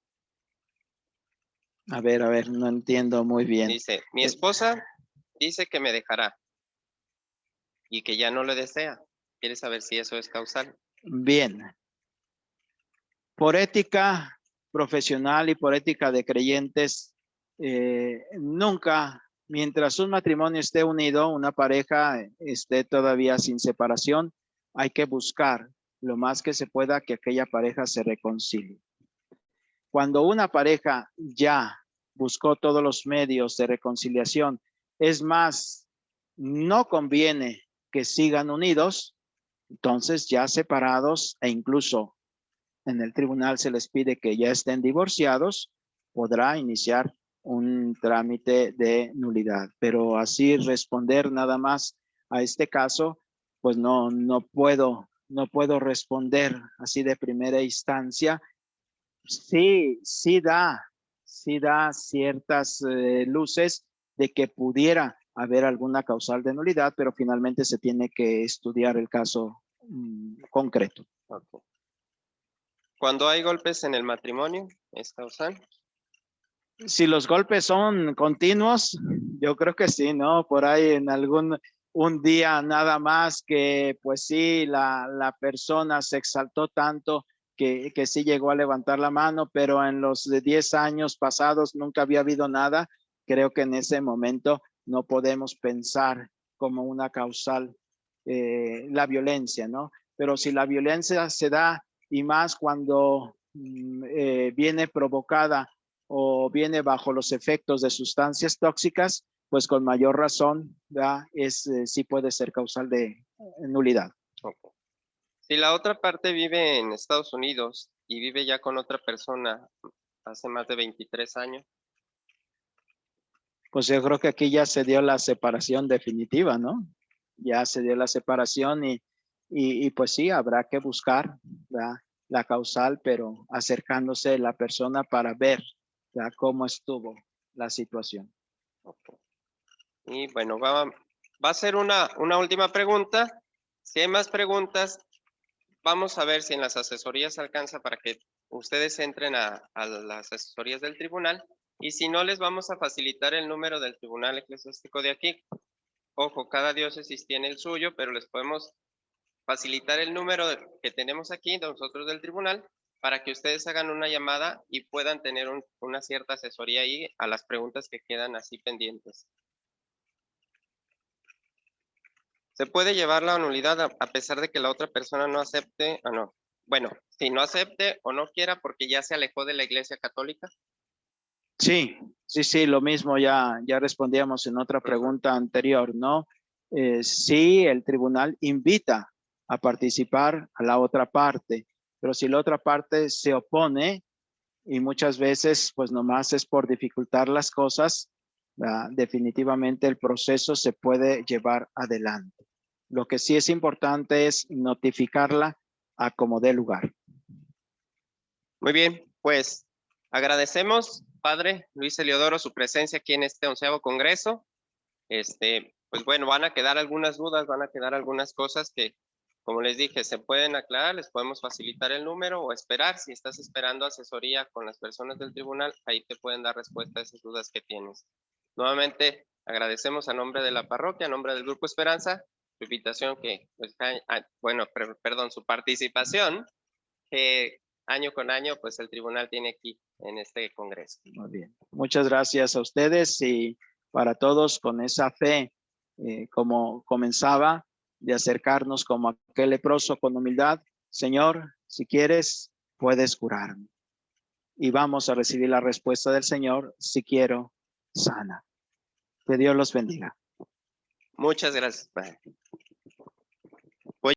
A ver, no entiendo muy bien. Dice, mi esposa dice que me dejará y que ya no le desea. ¿Quiere saber si eso es causal? Bien. Por ética profesional y por ética de creyentes, nunca, mientras un matrimonio esté unido, una pareja esté todavía sin separación, hay que buscar lo más que se pueda que aquella pareja se reconcilie. Cuando una pareja ya buscó todos los medios de reconciliación, es más, no conviene que sigan unidos, entonces ya separados e incluso en el tribunal se les pide que ya estén divorciados, podrá iniciar un trámite de nulidad. Pero así responder nada más a este caso, pues no puedo responder así de primera instancia. Sí da ciertas luces de que pudiera haber alguna causal de nulidad, pero finalmente se tiene que estudiar el caso concreto. Okay. Cuando hay golpes en el matrimonio, ¿es causal? Si los golpes son continuos, yo creo que sí, ¿no? Por ahí en un día nada más que pues sí, la persona se exaltó tanto que sí llegó a levantar la mano, pero en los 10 años pasados nunca había habido nada. Creo que en ese momento no podemos pensar como una causal la violencia, ¿no? Pero si la violencia se da y más cuando viene provocada o viene bajo los efectos de sustancias tóxicas, pues con mayor razón, ¿verdad? Sí puede ser causal de nulidad. Okay. Si la otra parte vive en Estados Unidos y vive ya con otra persona hace más de 23 años. Pues yo creo que aquí ya se dio la separación definitiva, ¿no? Ya se dio la separación y pues sí, habrá que buscar, ¿verdad?, la causal, pero acercándose la persona para ver, ¿verdad?, cómo estuvo la situación. Y bueno, va a ser una última pregunta. Si hay más preguntas, vamos a ver si en las asesorías alcanza para que ustedes entren a las asesorías del tribunal. Y si no, les vamos a facilitar el número del tribunal eclesiástico de aquí. Ojo, cada diócesis tiene el suyo, pero les podemos facilitar el número que tenemos aquí, de nosotros del tribunal, para que ustedes hagan una llamada y puedan tener una cierta asesoría ahí a las preguntas que quedan así pendientes. Se puede llevar la nulidad a pesar de que la otra persona no acepte o no. Bueno, si no acepte o no quiera porque ya se alejó de la Iglesia Católica. Sí, lo mismo ya respondíamos en otra pregunta anterior, ¿no? Sí, el tribunal invita a participar a la otra parte, pero si la otra parte se opone y muchas veces pues nomás es por dificultar las cosas, definitivamente el proceso se puede llevar adelante. Lo que sí es importante es notificarla a como dé lugar. Muy bien, pues agradecemos, Padre Luis Eliodoro, su presencia aquí en este 11º Congreso. Pues bueno, van a quedar algunas dudas, van a quedar algunas cosas que, como les dije, se pueden aclarar, les podemos facilitar el número o esperar. Si estás esperando asesoría con las personas del tribunal, ahí te pueden dar respuesta a esas dudas que tienes. Nuevamente, agradecemos a nombre de la parroquia, a nombre del Grupo Esperanza, su invitación que, pues, su participación, que año con año, pues el tribunal tiene aquí en este congreso. Muy bien. Muchas gracias a ustedes y para todos con esa fe, como comenzaba, de acercarnos como aquel leproso con humildad. Señor, si quieres, puedes curarme. Y vamos a recibir la respuesta del Señor, si quiero, sana. Que Dios los bendiga. Muchas gracias, Padre.